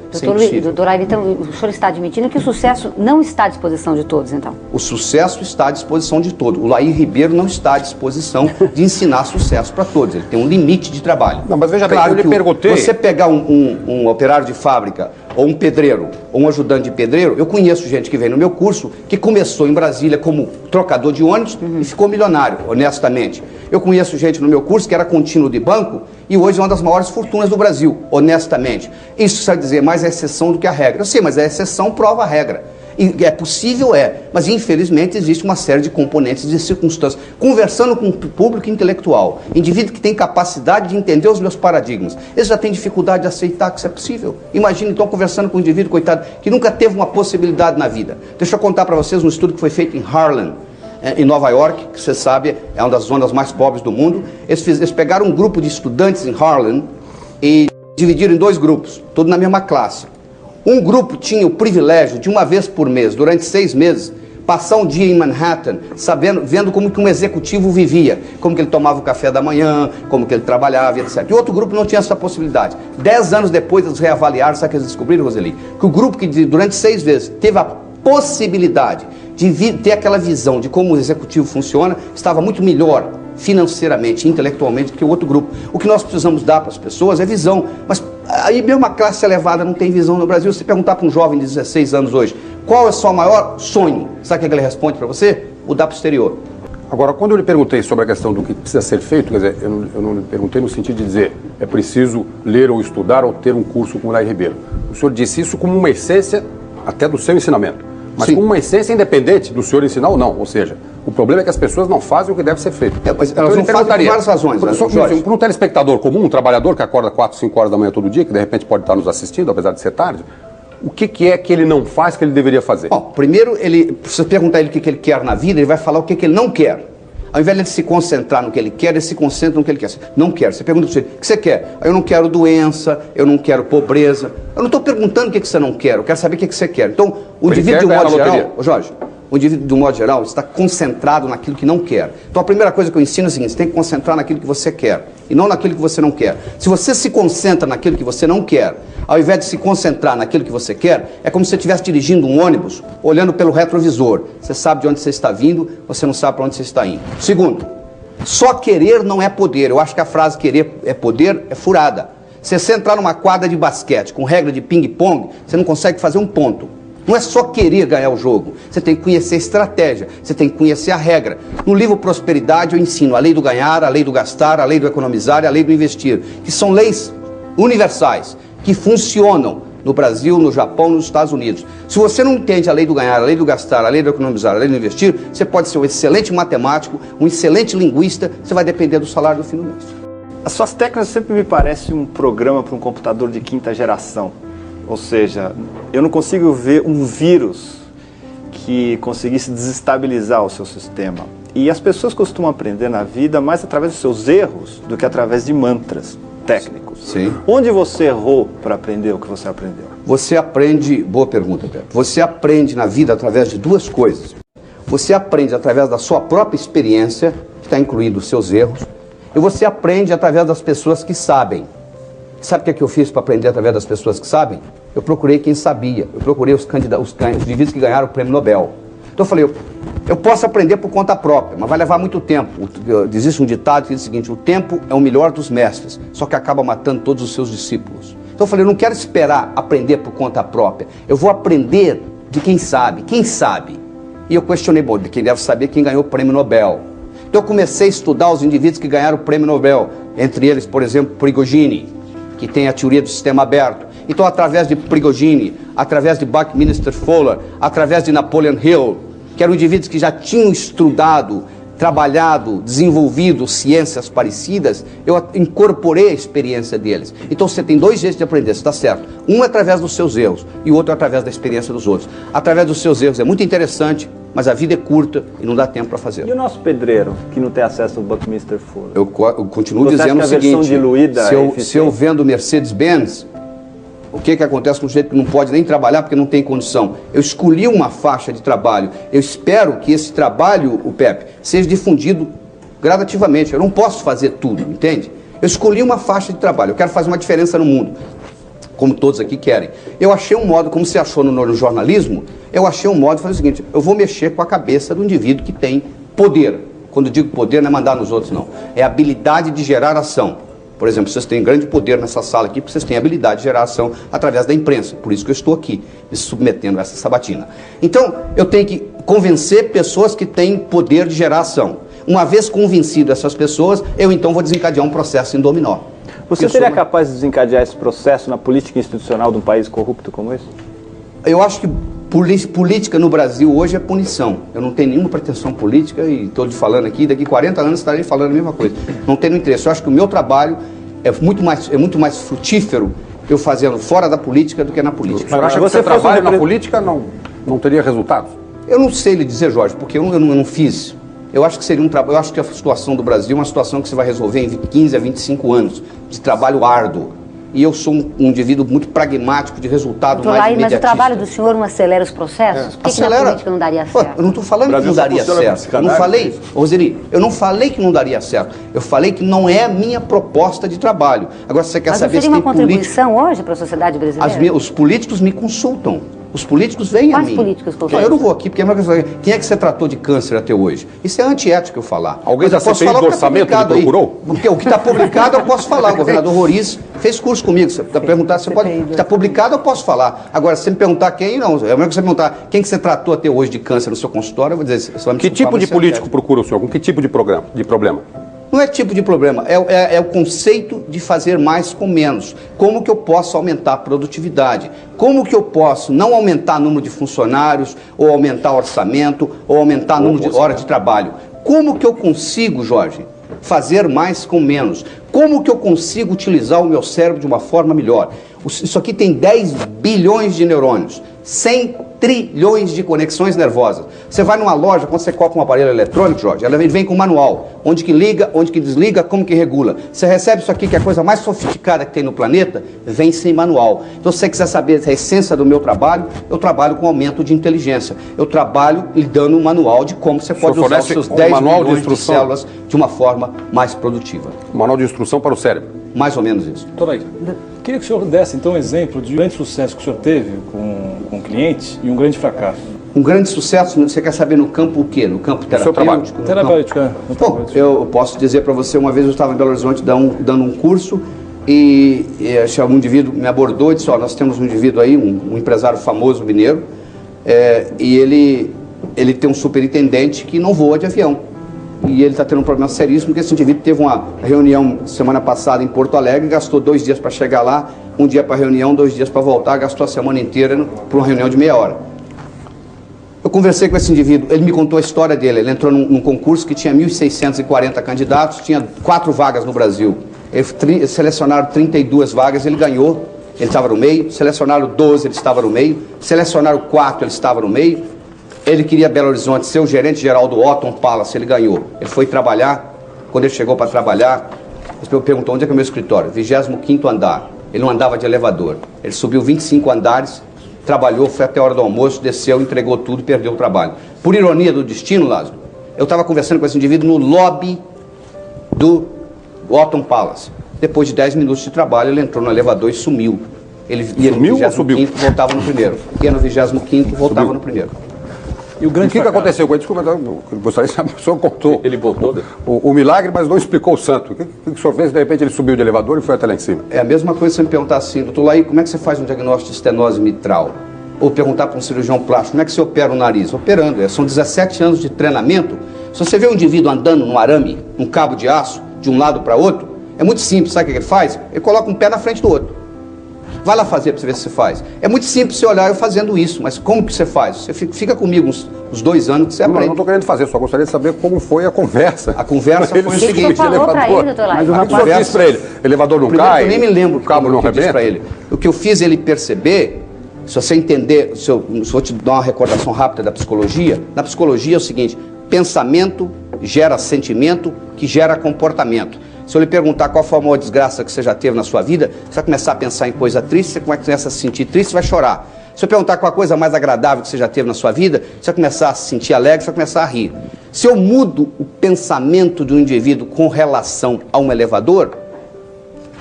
Doutor Aire, então, o senhor está admitindo que o sucesso não está à disposição de todos, então? O sucesso está à disposição de todos. O Laí Ribeiro não está à disposição de ensinar sucesso para todos. Ele tem um limite de trabalho. Não, mas veja bem, claro eu lhe perguntei... Você pegar um operário de fábrica, ou um pedreiro, ou um ajudante de pedreiro, eu conheço gente que vem no meu curso, que começou em Brasília como trocador de ônibus e ficou milionário, honestamente. Eu conheço gente no meu curso que era contínuo de banco e hoje é uma das maiores fortunas do Brasil, honestamente. Isso quer dizer mais a exceção do que a regra. Eu sei, mas a exceção prova a regra. E é possível, mas infelizmente existe uma série de componentes de circunstâncias. Conversando com o público intelectual, indivíduo que tem capacidade de entender os meus paradigmas, eles já têm dificuldade de aceitar que isso é possível. Imagina então conversando com um indivíduo, coitado, que nunca teve uma possibilidade na vida. Deixa eu contar para vocês um estudo que foi feito em Harlem, em Nova York, que você sabe é uma das zonas mais pobres do mundo. Eles pegaram um grupo de estudantes em Harlem e dividiram em 2 grupos, todos na mesma classe. Um grupo tinha o privilégio de, uma vez por mês, durante 6 meses, passar um dia em Manhattan, vendo como que um executivo vivia, como que ele tomava o café da manhã, como que ele trabalhava, etc. E outro grupo não tinha essa possibilidade. 10 anos depois eles reavaliaram, sabe o que eles descobriram, Roseli? Que o grupo que durante 6 vezes teve a possibilidade de ter aquela visão de como o executivo funciona, estava muito melhor financeiramente, intelectualmente, que o outro grupo. O que nós precisamos dar para as pessoas é visão, mas aí mesmo a classe elevada não tem visão no Brasil. Se perguntar para um jovem de 16 anos hoje, qual é o seu maior sonho? Sabe o que ele responde para você? Mudar para o exterior. Agora, quando eu lhe perguntei sobre a questão do que precisa ser feito, quer dizer, eu não lhe perguntei no sentido de dizer é preciso ler ou estudar ou ter um curso com o Laí Ribeiro. O senhor disse isso como uma essência até do seu ensinamento, mas como uma essência independente do senhor ensinar ou não. Ou seja, o problema é que as pessoas não fazem o que deve ser feito. Mas elas não fazem por várias razões. Para um telespectador comum, um trabalhor que acorda 4, 5 horas da manhã todo dia, que de repente pode estar nos assistindo, apesar de ser tarde, o que é que ele não faz que ele deveria fazer? Primeiro, se você perguntar ele o que ele quer na vida, ele vai falar o que ele não quer. Ao invés de ele se concentrar no que ele quer, ele se concentra no que ele quer. Não quer. Você pergunta para ele, o que você quer? Eu não quero doença, eu não quero pobreza. Eu não estou perguntando o que você não quer, eu quero saber o que você quer. Então, o indivíduo de um modo geral, Jorge, o indivíduo de um modo geral está concentrado naquilo que não quer. Então a primeira coisa que eu ensino é o seguinte, você tem que concentrar naquilo que você quer e não naquilo que você não quer. Se você se concentra naquilo que você não quer, ao invés de se concentrar naquilo que você quer, é como se você estivesse dirigindo um ônibus, olhando pelo retrovisor. Você sabe de onde você está vindo, você não sabe para onde você está indo. Segundo, só querer não é poder. Eu acho que a frase querer é poder é furada. Se você entrar numa quadra de basquete com regra de ping-pong, você não consegue fazer um ponto. Não é só querer ganhar o jogo, você tem que conhecer a estratégia, você tem que conhecer a regra. No livro Prosperidade eu ensino a lei do ganhar, a lei do gastar, a lei do economizar e a lei do investir, que são leis universais, que funcionam no Brasil, no Japão, nos Estados Unidos. Se você não entende a lei do ganhar, a lei do gastar, a lei do economizar, a lei do investir, você pode ser um excelente matemático, um excelente linguista, você vai depender do salário do fim do mês. As suas técnicas sempre me parecem um programa para um computador de 5ª geração. Ou seja, eu não consigo ver um vírus que conseguisse desestabilizar o seu sistema. E as pessoas costumam aprender na vida mais através dos seus erros do que através de mantras técnicos. Sim. Onde você errou para aprender o que você aprendeu? Você aprende, boa pergunta, Pedro. Você aprende na vida através de 2 coisas. Você aprende através da sua própria experiência, que está incluindo os seus erros, e você aprende através das pessoas que sabem. Sabe o que eu fiz para aprender através das pessoas que sabem? Eu procurei quem sabia, eu procurei os indivíduos que ganharam o prêmio Nobel. Então eu falei, eu posso aprender por conta própria, mas vai levar muito tempo. Existe um ditado que diz o seguinte, o tempo é o melhor dos mestres, só que acaba matando todos os seus discípulos. Então eu falei, eu não quero esperar aprender por conta própria, eu vou aprender de quem sabe. E eu questionei, bom, de quem deve saber quem ganhou o prêmio Nobel. Então eu comecei a estudar os indivíduos que ganharam o prêmio Nobel, entre eles, por exemplo, Prigogine, que tem a teoria do sistema aberto. Então, através de Prigogine, através de Buckminster Fuller, através de Napoleon Hill, que eram indivíduos que já tinham estudado, trabalhado, desenvolvido ciências parecidas, eu incorporei a experiência deles. Então, você tem 2 jeitos de aprender, está certo. Um é através dos seus erros e o outro é através da experiência dos outros. Através dos seus erros é muito interessante, mas a vida é curta e não dá tempo para fazer. E o nosso pedreiro, que não tem acesso ao Buckminster Fuller? Eu continuo dizendo o seguinte, se eu vendo Mercedes-Benz, O que acontece com o sujeito que não pode nem trabalhar porque não tem condição? Eu escolhi uma faixa de trabalho. Eu espero que esse trabalho, o Pepe, seja difundido gradativamente. Eu não posso fazer tudo, entende? Eu escolhi uma faixa de trabalho. Eu quero fazer uma diferença no mundo, como todos aqui querem. Eu achei um modo, como você achou no jornalismo, eu achei um modo de fazer o seguinte: eu vou mexer com a cabeça do indivíduo que tem poder. Quando eu digo poder, não é mandar nos outros, não. É habilidade de gerar ação. Por exemplo, vocês têm grande poder nessa sala aqui, porque vocês têm habilidade de gerar ação através da imprensa. Por isso que eu estou aqui, me submetendo a essa sabatina. Então, eu tenho que convencer pessoas que têm poder de gerar ação. Uma vez convencido essas pessoas, eu então vou desencadear um processo em dominó. Você seria capaz de desencadear esse processo na política institucional de um país corrupto como esse? Eu acho que política no Brasil hoje é punição. Eu não tenho nenhuma pretensão política e estou falando aqui, daqui 40 anos estarei falando a mesma coisa. Não tenho interesse. Eu acho que o meu trabalho é muito mais frutífero eu fazendo fora da política do que na política. Mas acha que você trabalho na política não teria resultados? Eu não sei lhe dizer, Jorge, porque eu não fiz. Eu acho que seria um trabalho. Eu acho que a situação do Brasil é uma situação que você vai resolver em 15 a 25 anos de trabalho árduo. E eu sou um indivíduo muito pragmático, de resultado mais imediatista. Mas o trabalho do senhor não acelera os processos? Por que na política não daria certo? Eu não estou falando que não daria certo. Eu não falei, Roseli, eu não falei que não daria certo. Eu falei que não é a minha proposta de trabalho. Agora, você quer saber se tem política... Mas seria uma contribuição hoje para a sociedade brasileira? Os políticos me consultam. Os políticos vêm a mim. Quais políticos consultam? Eu não vou aqui, porque quem é que você tratou de câncer até hoje? Isso é antiético eu falar. Alguém da CPI do orçamento me procurou? Porque o que está publicado eu posso falar. O governador Roriz fez curso comigo. Você está perguntando, você pode... O que está publicado eu posso falar. Agora, se você me perguntar quem, não. É melhor que você me perguntar quem que você tratou até hoje de câncer no seu consultório, eu vou dizer... Você vai me que tipo de político procura o senhor? Com que tipo de problema? Não é tipo de problema, é o conceito de fazer mais com menos. Como que eu posso aumentar a produtividade? Como que eu posso não aumentar o número de funcionários, ou aumentar o orçamento, ou aumentar o número de horas de trabalho? Como que eu consigo, Jorge, fazer mais com menos? Como que eu consigo utilizar o meu cérebro de uma forma melhor? Isso aqui tem 10 bilhões de neurônios, 100 trilhões de conexões nervosas. Você vai numa loja, quando você compra um aparelho eletrônico, Jorge, ela vem com um manual, onde que liga, onde que desliga, como que regula. Você recebe isso aqui, que é a coisa mais sofisticada que tem no planeta, vem sem manual. Então, se você quiser saber a essência do meu trabalho, eu trabalho com aumento de inteligência. Eu trabalho lhe dando um manual de como você pode usar os seus 10 milhões de células de uma forma mais produtiva. Um manual de instrução para o cérebro. Mais ou menos isso. Doutor aí, queria que o senhor desse, então, um exemplo de um grande sucesso que o senhor teve com um cliente e um grande fracasso. Um grande sucesso, você quer saber no campo o quê? No campo terapêutico? Terapêutico, é. Bom, eu posso dizer para você, uma vez eu estava em Belo Horizonte dando um curso e um indivíduo me abordou e disse, nós temos um indivíduo aí, um empresário famoso mineiro, e ele tem um superintendente que não voa de avião. E ele está tendo um problema seríssimo, porque esse indivíduo teve uma reunião semana passada em Porto Alegre, gastou 2 dias para chegar lá, 1 dia para a reunião, 2 dias para voltar, gastou a semana inteira para uma reunião de meia hora. Eu conversei com esse indivíduo, ele me contou a história dele, ele entrou num concurso que tinha 1.640 candidatos, tinha 4 vagas no Brasil. Eles selecionaram 32 vagas, ele ganhou, ele estava no meio, selecionaram 12, ele estava no meio, selecionaram 4, ele estava no meio. Ele queria Belo Horizonte ser o gerente-geral do Otton Palace, ele ganhou. Ele foi trabalhar, quando ele chegou para trabalhar, ele perguntou onde é que é o meu escritório, 25º andar. Ele não andava de elevador. Ele subiu 25 andares, trabalhou, foi até a hora do almoço, desceu, entregou tudo e perdeu o trabalho. Por ironia do destino, Lázaro, eu estava conversando com esse indivíduo no lobby do Otton Palace. Depois de 10 minutos de trabalho, ele entrou no elevador e sumiu. Ele ia no 25º, voltava no primeiro. Ia no 25º, voltava no primeiro. E o que aconteceu com ele? Desculpa, eu gostaria de saber, o senhor contou. Ele voltou? O milagre, mas não explicou o santo. O que o senhor fez? De repente ele subiu de elevador e foi até lá em cima. É a mesma coisa se você me perguntar assim, doutor Laí, como é que você faz um diagnóstico de estenose mitral? Ou perguntar para um cirurgião plástico, como é que você opera o nariz? Operando, são 17 anos de treinamento. Se você vê um indivíduo andando num arame, num cabo de aço, de um lado para outro, é muito simples, sabe o que ele faz? Ele coloca um pé na frente do outro. Vai lá fazer para você ver se você faz. É muito simples você olhar eu fazendo isso, mas como que você faz? Você fica comigo uns 2 anos que você aprende. Não estou querendo fazer, só gostaria de saber como foi a conversa. A conversa foi o seguinte, elevador. Mas o que o senhor disse para ele? Elevador não cai? Eu nem me lembro o cabo não arrebenta para ele. O que eu fiz ele perceber, se você entender, se eu te dar uma recordação rápida da psicologia, na psicologia é o seguinte, pensamento gera sentimento, que gera comportamento. Se eu lhe perguntar qual foi a maior desgraça que você já teve na sua vida, você vai começar a pensar em coisa triste, você começa a se sentir triste, você vai chorar. Se eu perguntar qual a coisa mais agradável que você já teve na sua vida, você vai começar a se sentir alegre, você vai começar a rir. Se eu mudo o pensamento de um indivíduo com relação a um elevador,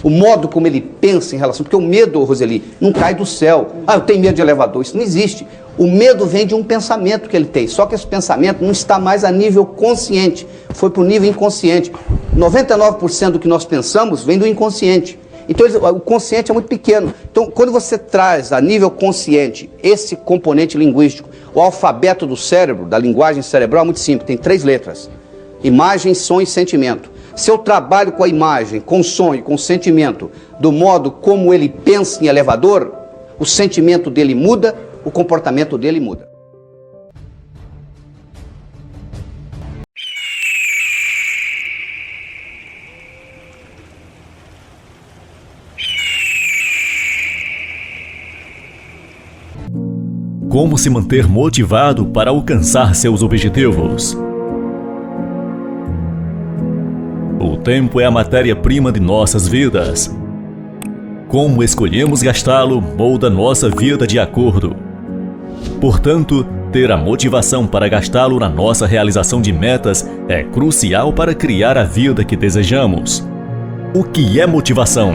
o modo como ele pensa em relação... Porque o medo, Roseli, não cai do céu. Eu tenho medo de elevador. Isso não existe. O medo vem de um pensamento que ele tem. Só que esse pensamento não está mais a nível consciente. Foi para o nível inconsciente. 99% do que nós pensamos vem do inconsciente. Então, o consciente é muito pequeno. Então, quando você traz a nível consciente esse componente linguístico, o alfabeto do cérebro, da linguagem cerebral, é muito simples. Tem 3 letras. Imagem, som e sentimento. Se eu trabalho com a imagem, com o sonho, com o sentimento, do modo como ele pensa em elevador, o sentimento dele muda, o comportamento dele muda. Como se manter motivado para alcançar seus objetivos? O tempo é a matéria-prima de nossas vidas. Como escolhemos gastá-lo molda nossa vida de acordo. Portanto, ter a motivação para gastá-lo na nossa realização de metas é crucial para criar a vida que desejamos. O que é motivação?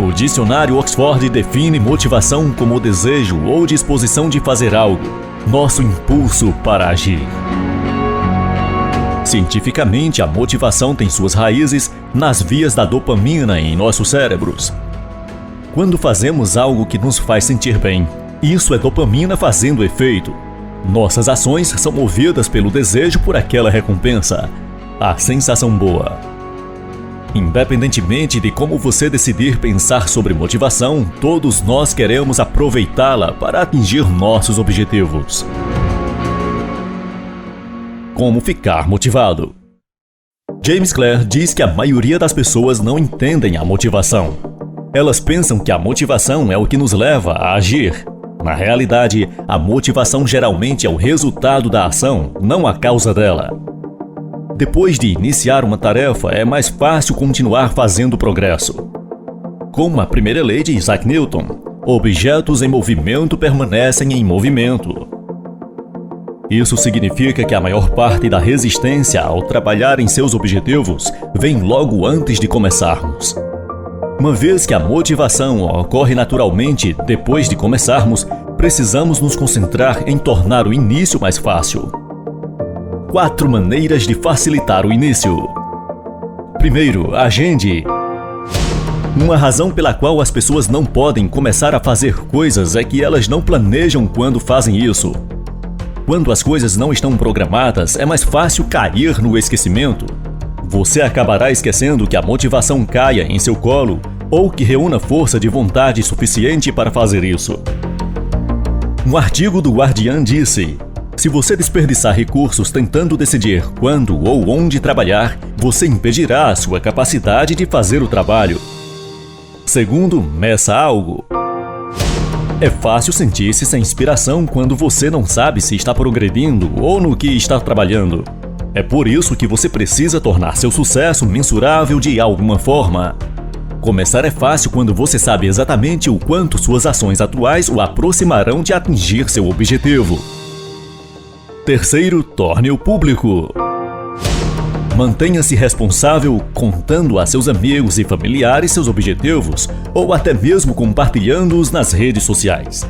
O dicionário Oxford define motivação como o desejo ou disposição de fazer algo, nosso impulso para agir. Cientificamente, a motivação tem suas raízes nas vias da dopamina em nossos cérebros. Quando fazemos algo que nos faz sentir bem, isso é dopamina fazendo efeito. Nossas ações são movidas pelo desejo por aquela recompensa, a sensação boa. Independentemente de como você decidir pensar sobre motivação, todos nós queremos aproveitá-la para atingir nossos objetivos. Como ficar motivado? James Clear diz que a maioria das pessoas não entendem a motivação. Elas pensam que a motivação é o que nos leva a agir. Na realidade, a motivação geralmente é o resultado da ação, não a causa dela. Depois de iniciar uma tarefa, é mais fácil continuar fazendo progresso. Como a primeira lei de Isaac Newton, objetos em movimento permanecem em movimento. Isso significa que a maior parte da resistência ao trabalhar em seus objetivos vem logo antes de começarmos. Uma vez que a motivação ocorre naturalmente depois de começarmos, precisamos nos concentrar em tornar o início mais fácil. 4 maneiras de facilitar o início. Primeiro, agende. Uma razão pela qual as pessoas não podem começar a fazer coisas é que elas não planejam quando fazem isso. Quando as coisas não estão programadas, é mais fácil cair no esquecimento. Você acabará esquecendo que a motivação caia em seu colo ou que reúna força de vontade suficiente para fazer isso. Um artigo do Guardian disse: se você desperdiçar recursos tentando decidir quando ou onde trabalhar, você impedirá a sua capacidade de fazer o trabalho. Segundo, meça algo. É fácil sentir-se sem inspiração quando você não sabe se está progredindo ou no que está trabalhando. É por isso que você precisa tornar seu sucesso mensurável de alguma forma. Começar é fácil quando você sabe exatamente o quanto suas ações atuais o aproximarão de atingir seu objetivo. Terceiro, torne-o público. Mantenha-se responsável contando a seus amigos e familiares seus objetivos ou até mesmo compartilhando-os nas redes sociais.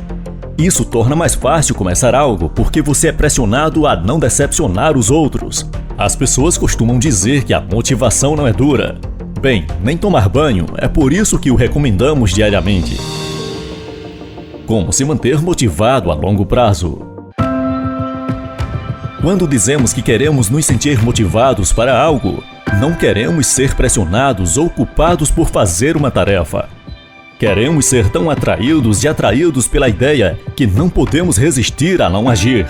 Isso torna mais fácil começar algo porque você é pressionado a não decepcionar os outros. As pessoas costumam dizer que a motivação não é dura. Bem, nem tomar banho, é por isso que o recomendamos diariamente. Como se manter motivado a longo prazo? Quando dizemos que queremos nos sentir motivados para algo, não queremos ser pressionados ou culpados por fazer uma tarefa. Queremos ser tão atraídos e atraídos pela ideia que não podemos resistir a não agir.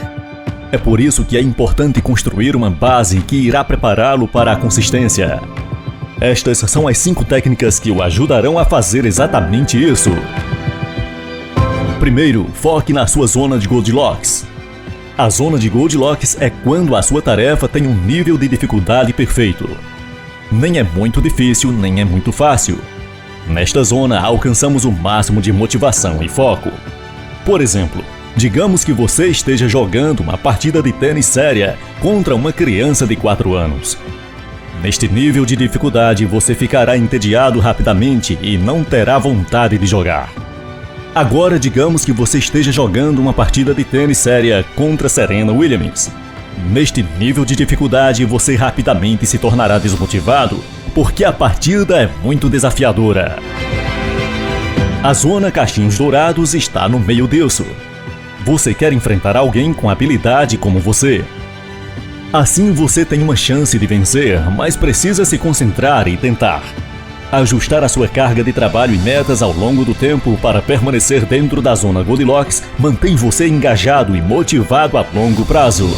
É por isso que é importante construir uma base que irá prepará-lo para a consistência. Estas são as 5 técnicas que o ajudarão a fazer exatamente isso. Primeiro, foque na sua zona de Goldilocks. A zona de Goldilocks é quando a sua tarefa tem um nível de dificuldade perfeito. Nem é muito difícil, nem é muito fácil. Nesta zona, alcançamos o máximo de motivação e foco. Por exemplo, digamos que você esteja jogando uma partida de tênis séria contra uma criança de 4 anos. Neste nível de dificuldade, você ficará entediado rapidamente e não terá vontade de jogar. Agora, digamos que você esteja jogando uma partida de tênis séria contra Serena Williams. Neste nível de dificuldade, você rapidamente se tornará desmotivado, porque a partida é muito desafiadora. A zona Cachinhos Dourados está no meio disso. Você quer enfrentar alguém com habilidade como você. Assim você tem uma chance de vencer, mas precisa se concentrar e tentar. Ajustar a sua carga de trabalho e metas ao longo do tempo para permanecer dentro da zona Goldilocks mantém você engajado e motivado a longo prazo.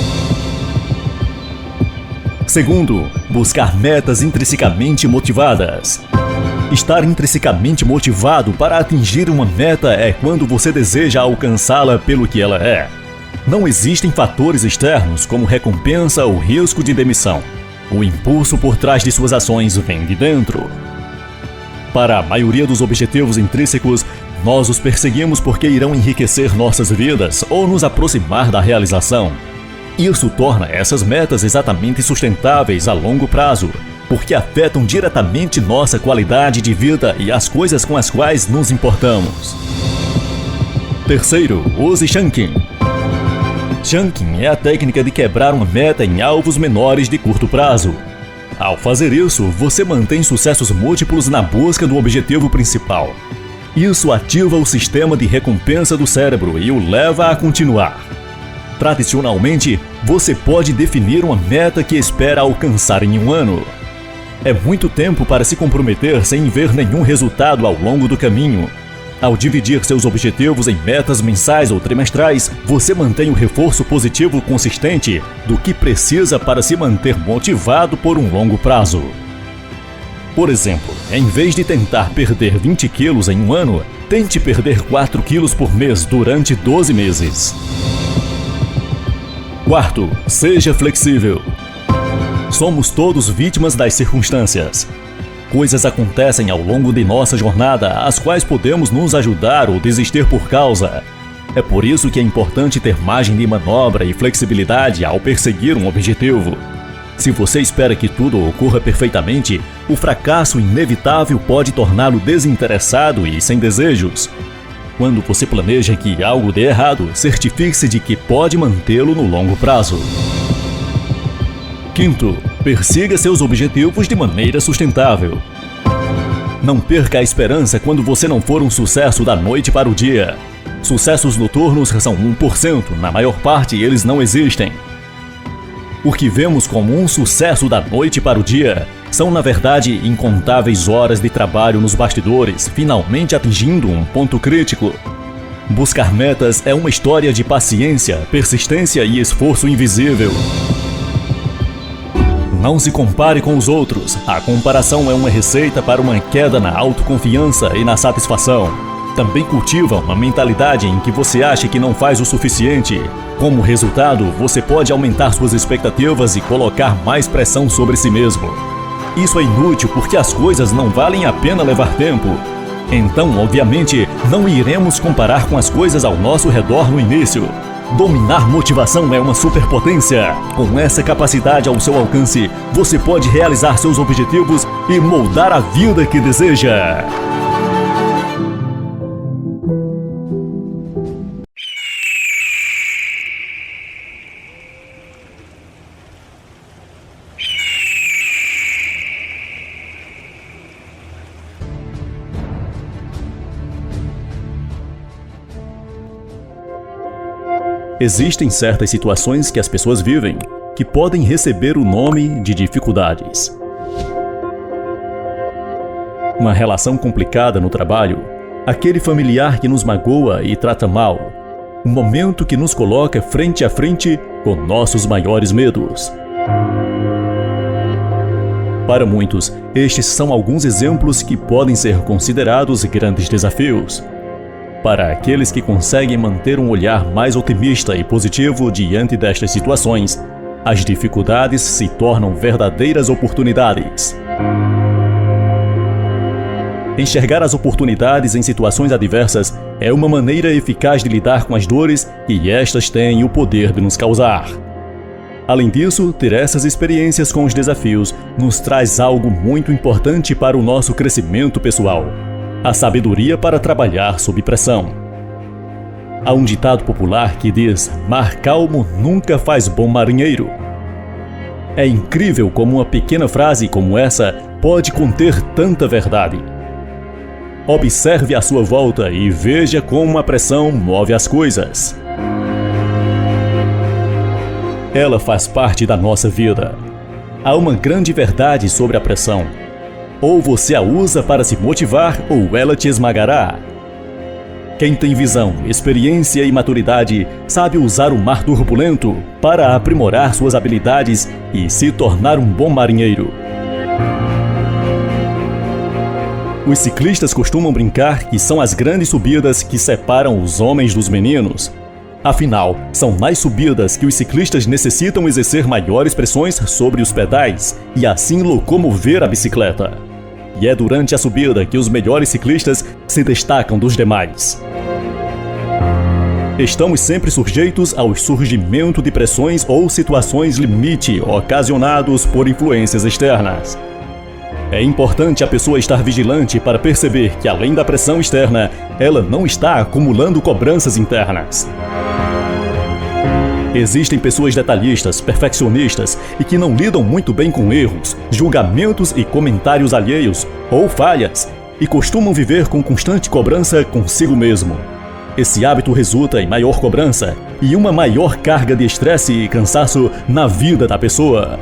Segundo, buscar metas intrinsecamente motivadas. Estar intrinsecamente motivado para atingir uma meta é quando você deseja alcançá-la pelo que ela é. Não existem fatores externos como recompensa ou risco de demissão. O impulso por trás de suas ações vem de dentro. Para a maioria dos objetivos intrínsecos, nós os perseguimos porque irão enriquecer nossas vidas ou nos aproximar da realização. Isso torna essas metas exatamente sustentáveis a longo prazo, porque afetam diretamente nossa qualidade de vida e as coisas com as quais nos importamos. Terceiro, use chunking. Chunking é a técnica de quebrar uma meta em alvos menores de curto prazo. Ao fazer isso, você mantém sucessos múltiplos na busca do objetivo principal. Isso ativa o sistema de recompensa do cérebro e o leva a continuar. Tradicionalmente, você pode definir uma meta que espera alcançar em 1 ano. É muito tempo para se comprometer sem ver nenhum resultado ao longo do caminho. Ao dividir seus objetivos em metas mensais ou trimestrais, você mantém o reforço positivo consistente do que precisa para se manter motivado por um longo prazo. Por exemplo, em vez de tentar perder 20 quilos em 1 ano, tente perder 4 quilos por mês durante 12 meses. Quarto, seja flexível. Somos todos vítimas das circunstâncias. Coisas acontecem ao longo de nossa jornada, as quais podemos nos ajudar ou desistir por causa. É por isso que é importante ter margem de manobra e flexibilidade ao perseguir um objetivo. Se você espera que tudo ocorra perfeitamente, o fracasso inevitável pode torná-lo desinteressado e sem desejos. Quando você planeja que algo dê errado, certifique-se de que pode mantê-lo no longo prazo. Quinto, persiga seus objetivos de maneira sustentável. Não perca a esperança quando você não for um sucesso da noite para o dia. Sucessos noturnos são 1%, na maior parte eles não existem. O que vemos como um sucesso da noite para o dia são, na verdade, incontáveis horas de trabalho nos bastidores, finalmente atingindo um ponto crítico. Buscar metas é uma história de paciência, persistência e esforço invisível. Não se compare com os outros. A comparação é uma receita para uma queda na autoconfiança e na satisfação. Também cultiva uma mentalidade em que você acha que não faz o suficiente. Como resultado, você pode aumentar suas expectativas e colocar mais pressão sobre si mesmo. Isso é inútil porque as coisas não valem a pena levar tempo. Então, obviamente, não iremos comparar com as coisas ao nosso redor no início. Dominar motivação é uma superpotência. Com essa capacidade ao seu alcance, você pode realizar seus objetivos e moldar a vida que deseja. Existem certas situações que as pessoas vivem que podem receber o nome de dificuldades. Uma relação complicada no trabalho, aquele familiar que nos magoa e trata mal, um momento que nos coloca frente a frente com nossos maiores medos. Para muitos, estes são alguns exemplos que podem ser considerados grandes desafios. Para aqueles que conseguem manter um olhar mais otimista e positivo diante destas situações, as dificuldades se tornam verdadeiras oportunidades. Enxergar as oportunidades em situações adversas é uma maneira eficaz de lidar com as dores que estas têm o poder de nos causar. Além disso, ter essas experiências com os desafios nos traz algo muito importante para o nosso crescimento pessoal: a sabedoria para trabalhar sob pressão. Há um ditado popular que diz: mar calmo nunca faz bom marinheiro. É incrível como uma pequena frase como essa pode conter tanta verdade. Observe à sua volta e veja como a pressão move as coisas. Ela faz parte da nossa vida. Há uma grande verdade sobre a pressão. Ou você a usa para se motivar, ou ela te esmagará. Quem tem visão, experiência e maturidade sabe usar o mar turbulento para aprimorar suas habilidades e se tornar um bom marinheiro. Os ciclistas costumam brincar que são as grandes subidas que separam os homens dos meninos. Afinal, são nas subidas que os ciclistas necessitam exercer maiores pressões sobre os pedais e assim locomover a bicicleta. E é durante a subida que os melhores ciclistas se destacam dos demais. Estamos sempre sujeitos ao surgimento de pressões ou situações limite ocasionados por influências externas. É importante a pessoa estar vigilante para perceber que, além da pressão externa, ela não está acumulando cobranças internas. Existem pessoas detalhistas, perfeccionistas e que não lidam muito bem com erros, julgamentos e comentários alheios ou falhas e costumam viver com constante cobrança consigo mesmo. Esse hábito resulta em maior cobrança e uma maior carga de estresse e cansaço na vida da pessoa.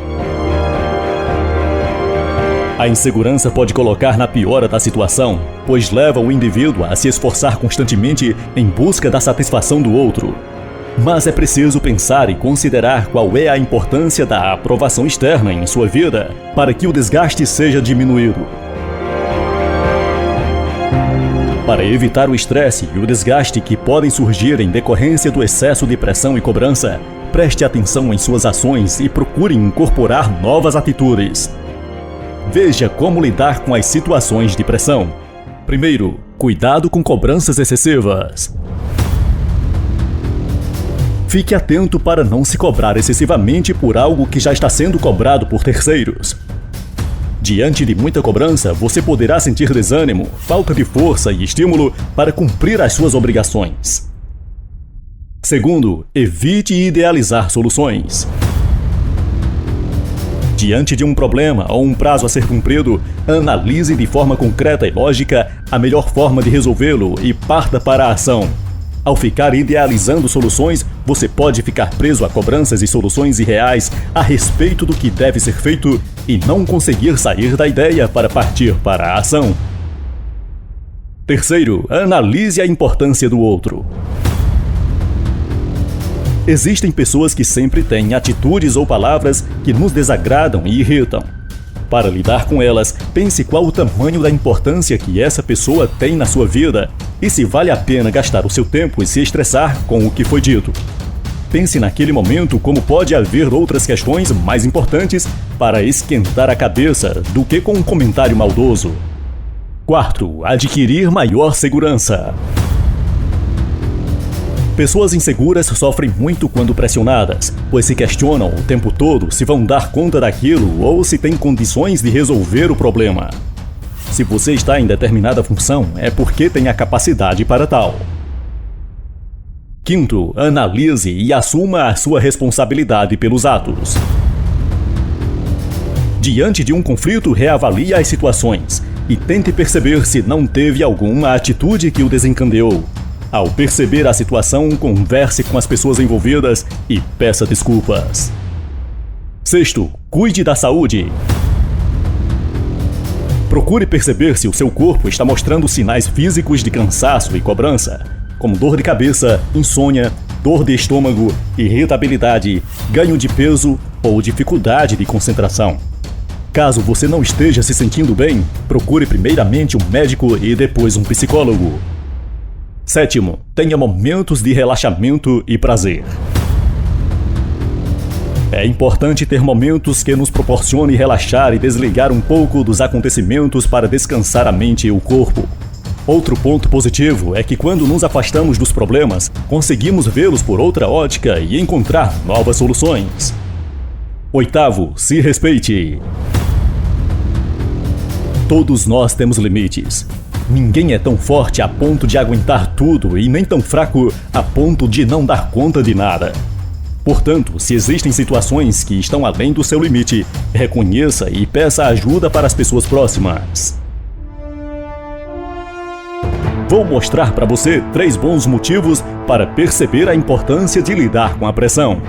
A insegurança pode colocar na piora da situação, pois leva o indivíduo a se esforçar constantemente em busca da satisfação do outro. Mas é preciso pensar e considerar qual é a importância da aprovação externa em sua vida para que o desgaste seja diminuído. Para evitar o estresse e o desgaste que podem surgir em decorrência do excesso de pressão e cobrança, preste atenção em suas ações e procure incorporar novas atitudes. Veja como lidar com as situações de pressão. Primeiro, cuidado com cobranças excessivas. Fique atento para não se cobrar excessivamente por algo que já está sendo cobrado por terceiros. Diante de muita cobrança, você poderá sentir desânimo, falta de força e estímulo para cumprir as suas obrigações. Segundo, evite idealizar soluções. Diante de um problema ou um prazo a ser cumprido, analise de forma concreta e lógica a melhor forma de resolvê-lo e parta para a ação. Ao ficar idealizando soluções, você pode ficar preso a cobranças e soluções irreais a respeito do que deve ser feito e não conseguir sair da ideia para partir para a ação. Terceiro, analise a importância do outro. Existem pessoas que sempre têm atitudes ou palavras que nos desagradam e irritam. Para lidar com elas, pense qual o tamanho da importância que essa pessoa tem na sua vida e se vale a pena gastar o seu tempo e se estressar com o que foi dito. Pense naquele momento como pode haver outras questões mais importantes para esquentar a cabeça do que com um comentário maldoso. Quarto, adquirir maior segurança. Pessoas inseguras sofrem muito quando pressionadas, pois se questionam o tempo todo se vão dar conta daquilo ou se têm condições de resolver o problema. Se você está em determinada função, é porque tem a capacidade para tal. Quinto, analise e assuma a sua responsabilidade pelos atos. Diante de um conflito, reavalie as situações e tente perceber se não teve alguma atitude que o desencadeou. Ao perceber a situação, converse com as pessoas envolvidas e peça desculpas. Sexto, cuide da saúde. Procure perceber se o seu corpo está mostrando sinais físicos de cansaço e cobrança, como dor de cabeça, insônia, dor de estômago, irritabilidade, ganho de peso ou dificuldade de concentração. Caso você não esteja se sentindo bem, procure primeiramente um médico e depois um psicólogo. Sétimo, tenha momentos de relaxamento e prazer. É importante ter momentos que nos proporcionem relaxar e desligar um pouco dos acontecimentos para descansar a mente e o corpo. Outro ponto positivo é que quando nos afastamos dos problemas, conseguimos vê-los por outra ótica e encontrar novas soluções. Oitavo, se respeite. Todos nós temos limites. Ninguém é tão forte a ponto de aguentar tudo e nem tão fraco a ponto de não dar conta de nada. Portanto, se existem situações que estão além do seu limite, reconheça e peça ajuda para as pessoas próximas. Vou mostrar para você 3 bons motivos para perceber a importância de lidar com a pressão.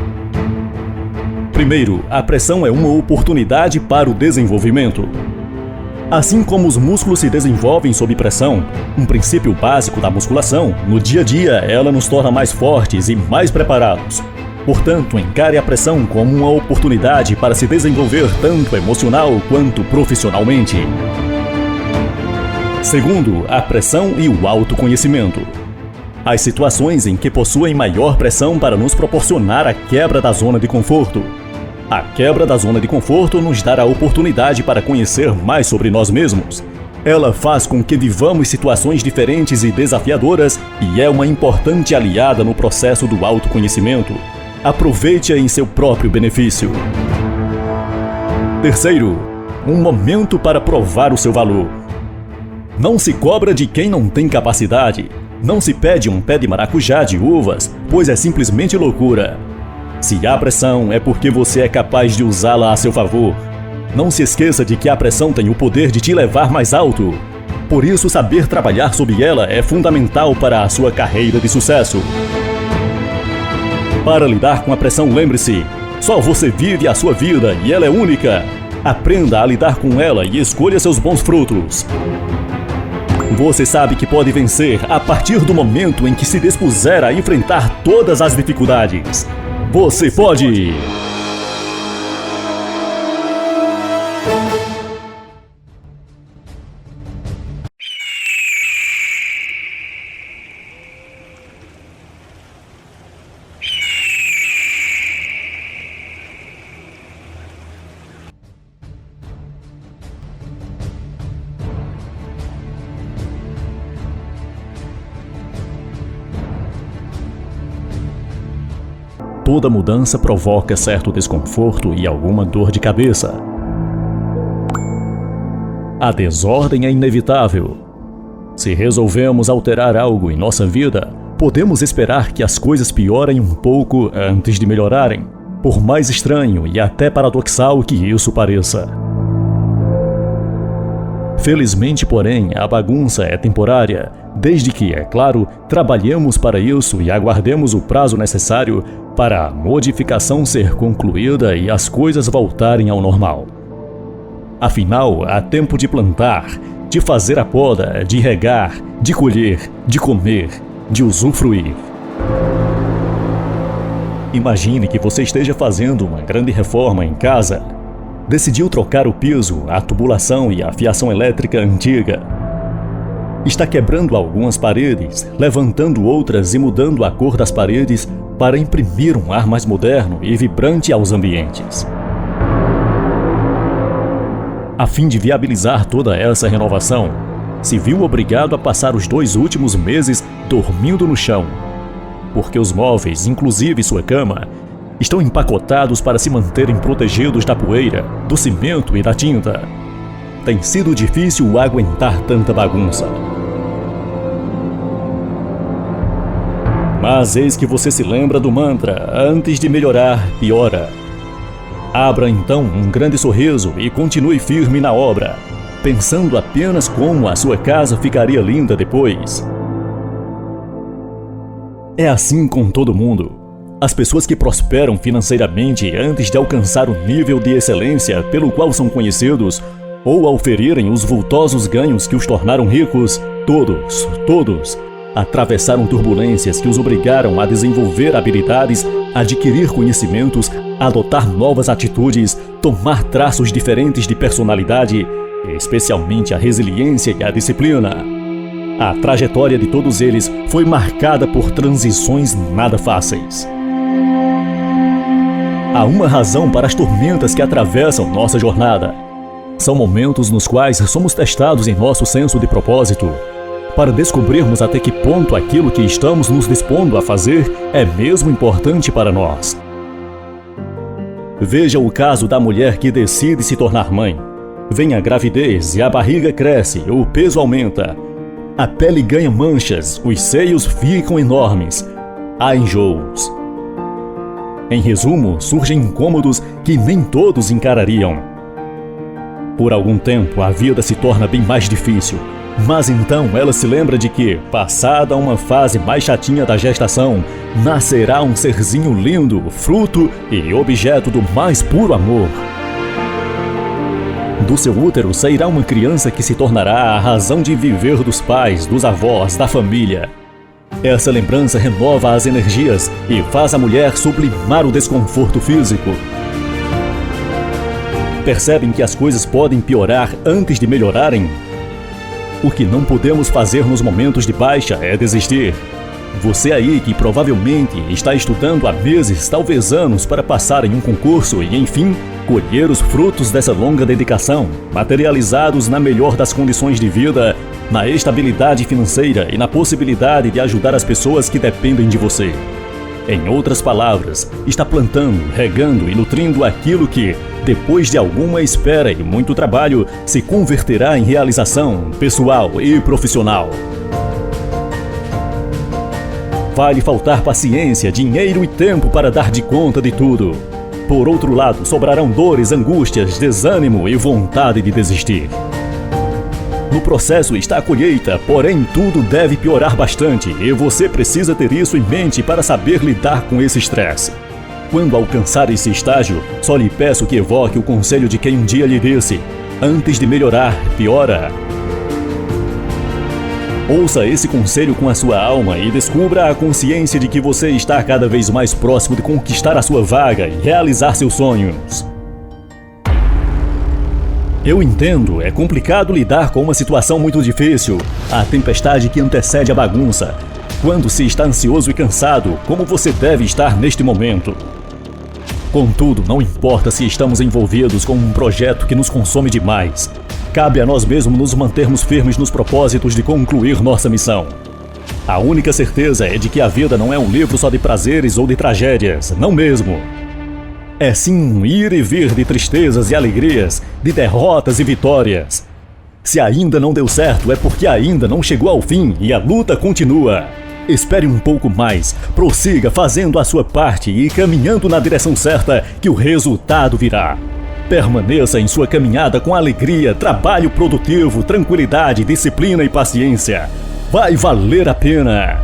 Primeiro, a pressão é uma oportunidade para o desenvolvimento. Assim como os músculos se desenvolvem sob pressão, um princípio básico da musculação, no dia a dia ela nos torna mais fortes e mais preparados. Portanto, encare a pressão como uma oportunidade para se desenvolver tanto emocional quanto profissionalmente. Segundo, a pressão e o autoconhecimento. As situações em que possuem maior pressão para nos proporcionar a quebra da zona de conforto. A quebra da zona de conforto nos dá a oportunidade para conhecer mais sobre nós mesmos. Ela faz com que vivamos situações diferentes e desafiadoras e é uma importante aliada no processo do autoconhecimento. Aproveite-a em seu próprio benefício. Terceiro, um momento para provar o seu valor. Não se cobra de quem não tem capacidade. Não se pede um pé de maracujá de uvas, pois é simplesmente loucura. Se há pressão, é porque você é capaz de usá-la a seu favor. Não se esqueça de que a pressão tem o poder de te levar mais alto. Por isso, saber trabalhar sob ela é fundamental para a sua carreira de sucesso. Para lidar com a pressão, lembre-se, só você vive a sua vida e ela é única. Aprenda a lidar com ela e escolha seus bons frutos. Você sabe que pode vencer a partir do momento em que se dispuser a enfrentar todas as dificuldades. Você pode! Toda mudança provoca certo desconforto e alguma dor de cabeça. A desordem é inevitável. Se resolvemos alterar algo em nossa vida, podemos esperar que as coisas piorem um pouco antes de melhorarem, por mais estranho e até paradoxal que isso pareça. Felizmente, porém, a bagunça é temporária, desde que, é claro, trabalhemos para isso e aguardemos o prazo necessário para a modificação ser concluída e as coisas voltarem ao normal. Afinal, há tempo de plantar, de fazer a poda, de regar, de colher, de comer, de usufruir. Imagine que você esteja fazendo uma grande reforma em casa. Decidiu trocar o piso, a tubulação e a fiação elétrica antiga. Está quebrando algumas paredes, levantando outras e mudando a cor das paredes para imprimir um ar mais moderno e vibrante aos ambientes. A fim de viabilizar toda essa renovação, se viu obrigado a passar os 2 últimos meses dormindo no chão, porque os móveis, inclusive sua cama, estão empacotados para se manterem protegidos da poeira, do cimento e da tinta. Tem sido difícil aguentar tanta bagunça. Mas eis que você se lembra do mantra: antes de melhorar, piora. Abra então um grande sorriso e continue firme na obra, pensando apenas como a sua casa ficaria linda depois. É assim com todo mundo. As pessoas que prosperam financeiramente antes de alcançar o nível de excelência pelo qual são conhecidos, ou ao ferirem os vultosos ganhos que os tornaram ricos, todos, atravessaram turbulências que os obrigaram a desenvolver habilidades, adquirir conhecimentos, adotar novas atitudes, tomar traços diferentes de personalidade, especialmente a resiliência e a disciplina. A trajetória de todos eles foi marcada por transições nada fáceis. Há uma razão para as tormentas que atravessam nossa jornada. São momentos nos quais somos testados em nosso senso de propósito, para descobrirmos até que ponto aquilo que estamos nos dispondo a fazer é mesmo importante para nós. Veja o caso da mulher que decide se tornar mãe. Vem a gravidez e a barriga cresce, o peso aumenta. A pele ganha manchas, os seios ficam enormes. Há enjoos. Em resumo, surgem incômodos que nem todos encarariam. Por algum tempo, a vida se torna bem mais difícil. Mas então ela se lembra de que, passada uma fase mais chatinha da gestação, nascerá um serzinho lindo, fruto e objeto do mais puro amor. Do seu útero sairá uma criança que se tornará a razão de viver dos pais, dos avós, da família. Essa lembrança renova as energias e faz a mulher sublimar o desconforto físico. Percebem que as coisas podem piorar antes de melhorarem? O que não podemos fazer nos momentos de baixa é desistir. Você aí que provavelmente está estudando há meses, talvez anos, para passar em um concurso e, enfim, colher os frutos dessa longa dedicação, materializados na melhor das condições de vida, na estabilidade financeira e na possibilidade de ajudar as pessoas que dependem de você. Em outras palavras, está plantando, regando e nutrindo aquilo que, depois de alguma espera e muito trabalho, se converterá em realização pessoal e profissional. Vai lhe faltar paciência, dinheiro e tempo para dar de conta de tudo. Por outro lado, sobrarão dores, angústias, desânimo e vontade de desistir. No processo está a colheita, porém tudo deve piorar bastante e você precisa ter isso em mente para saber lidar com esse estresse. Quando alcançar esse estágio, só lhe peço que evoque o conselho de quem um dia lhe disse: antes de melhorar, piora. Ouça esse conselho com a sua alma e descubra a consciência de que você está cada vez mais próximo de conquistar a sua vaga e realizar seus sonhos. Eu entendo, é complicado lidar com uma situação muito difícil, a tempestade que antecede a bagunça. Quando se está ansioso e cansado, como você deve estar neste momento. Contudo, não importa se estamos envolvidos com um projeto que nos consome demais. Cabe a nós mesmos nos mantermos firmes nos propósitos de concluir nossa missão. A única certeza é de que a vida não é um livro só de prazeres ou de tragédias, não mesmo. É sim um ir e vir de tristezas e alegrias, de derrotas e vitórias. Se ainda não deu certo, é porque ainda não chegou ao fim e a luta continua. Espere um pouco mais, prossiga fazendo a sua parte e caminhando na direção certa que o resultado virá. Permaneça em sua caminhada com alegria, trabalho produtivo, tranquilidade, disciplina e paciência. Vai valer a pena!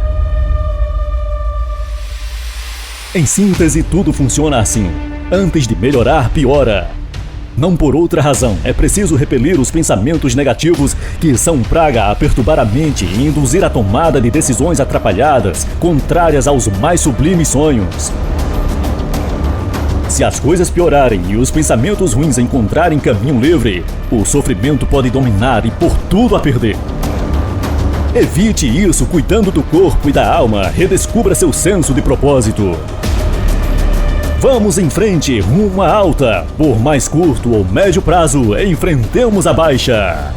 Em síntese, tudo funciona assim. Antes de melhorar, piora. Não por outra razão, é preciso repelir os pensamentos negativos que são praga a perturbar a mente e induzir a tomada de decisões atrapalhadas, contrárias aos mais sublimes sonhos. Se as coisas piorarem e os pensamentos ruins encontrarem caminho livre, o sofrimento pode dominar e pôr tudo a perder. Evite isso cuidando do corpo e da alma, redescubra seu senso de propósito. Vamos em frente, rumo à alta. Por mais curto ou médio prazo, enfrentemos a baixa.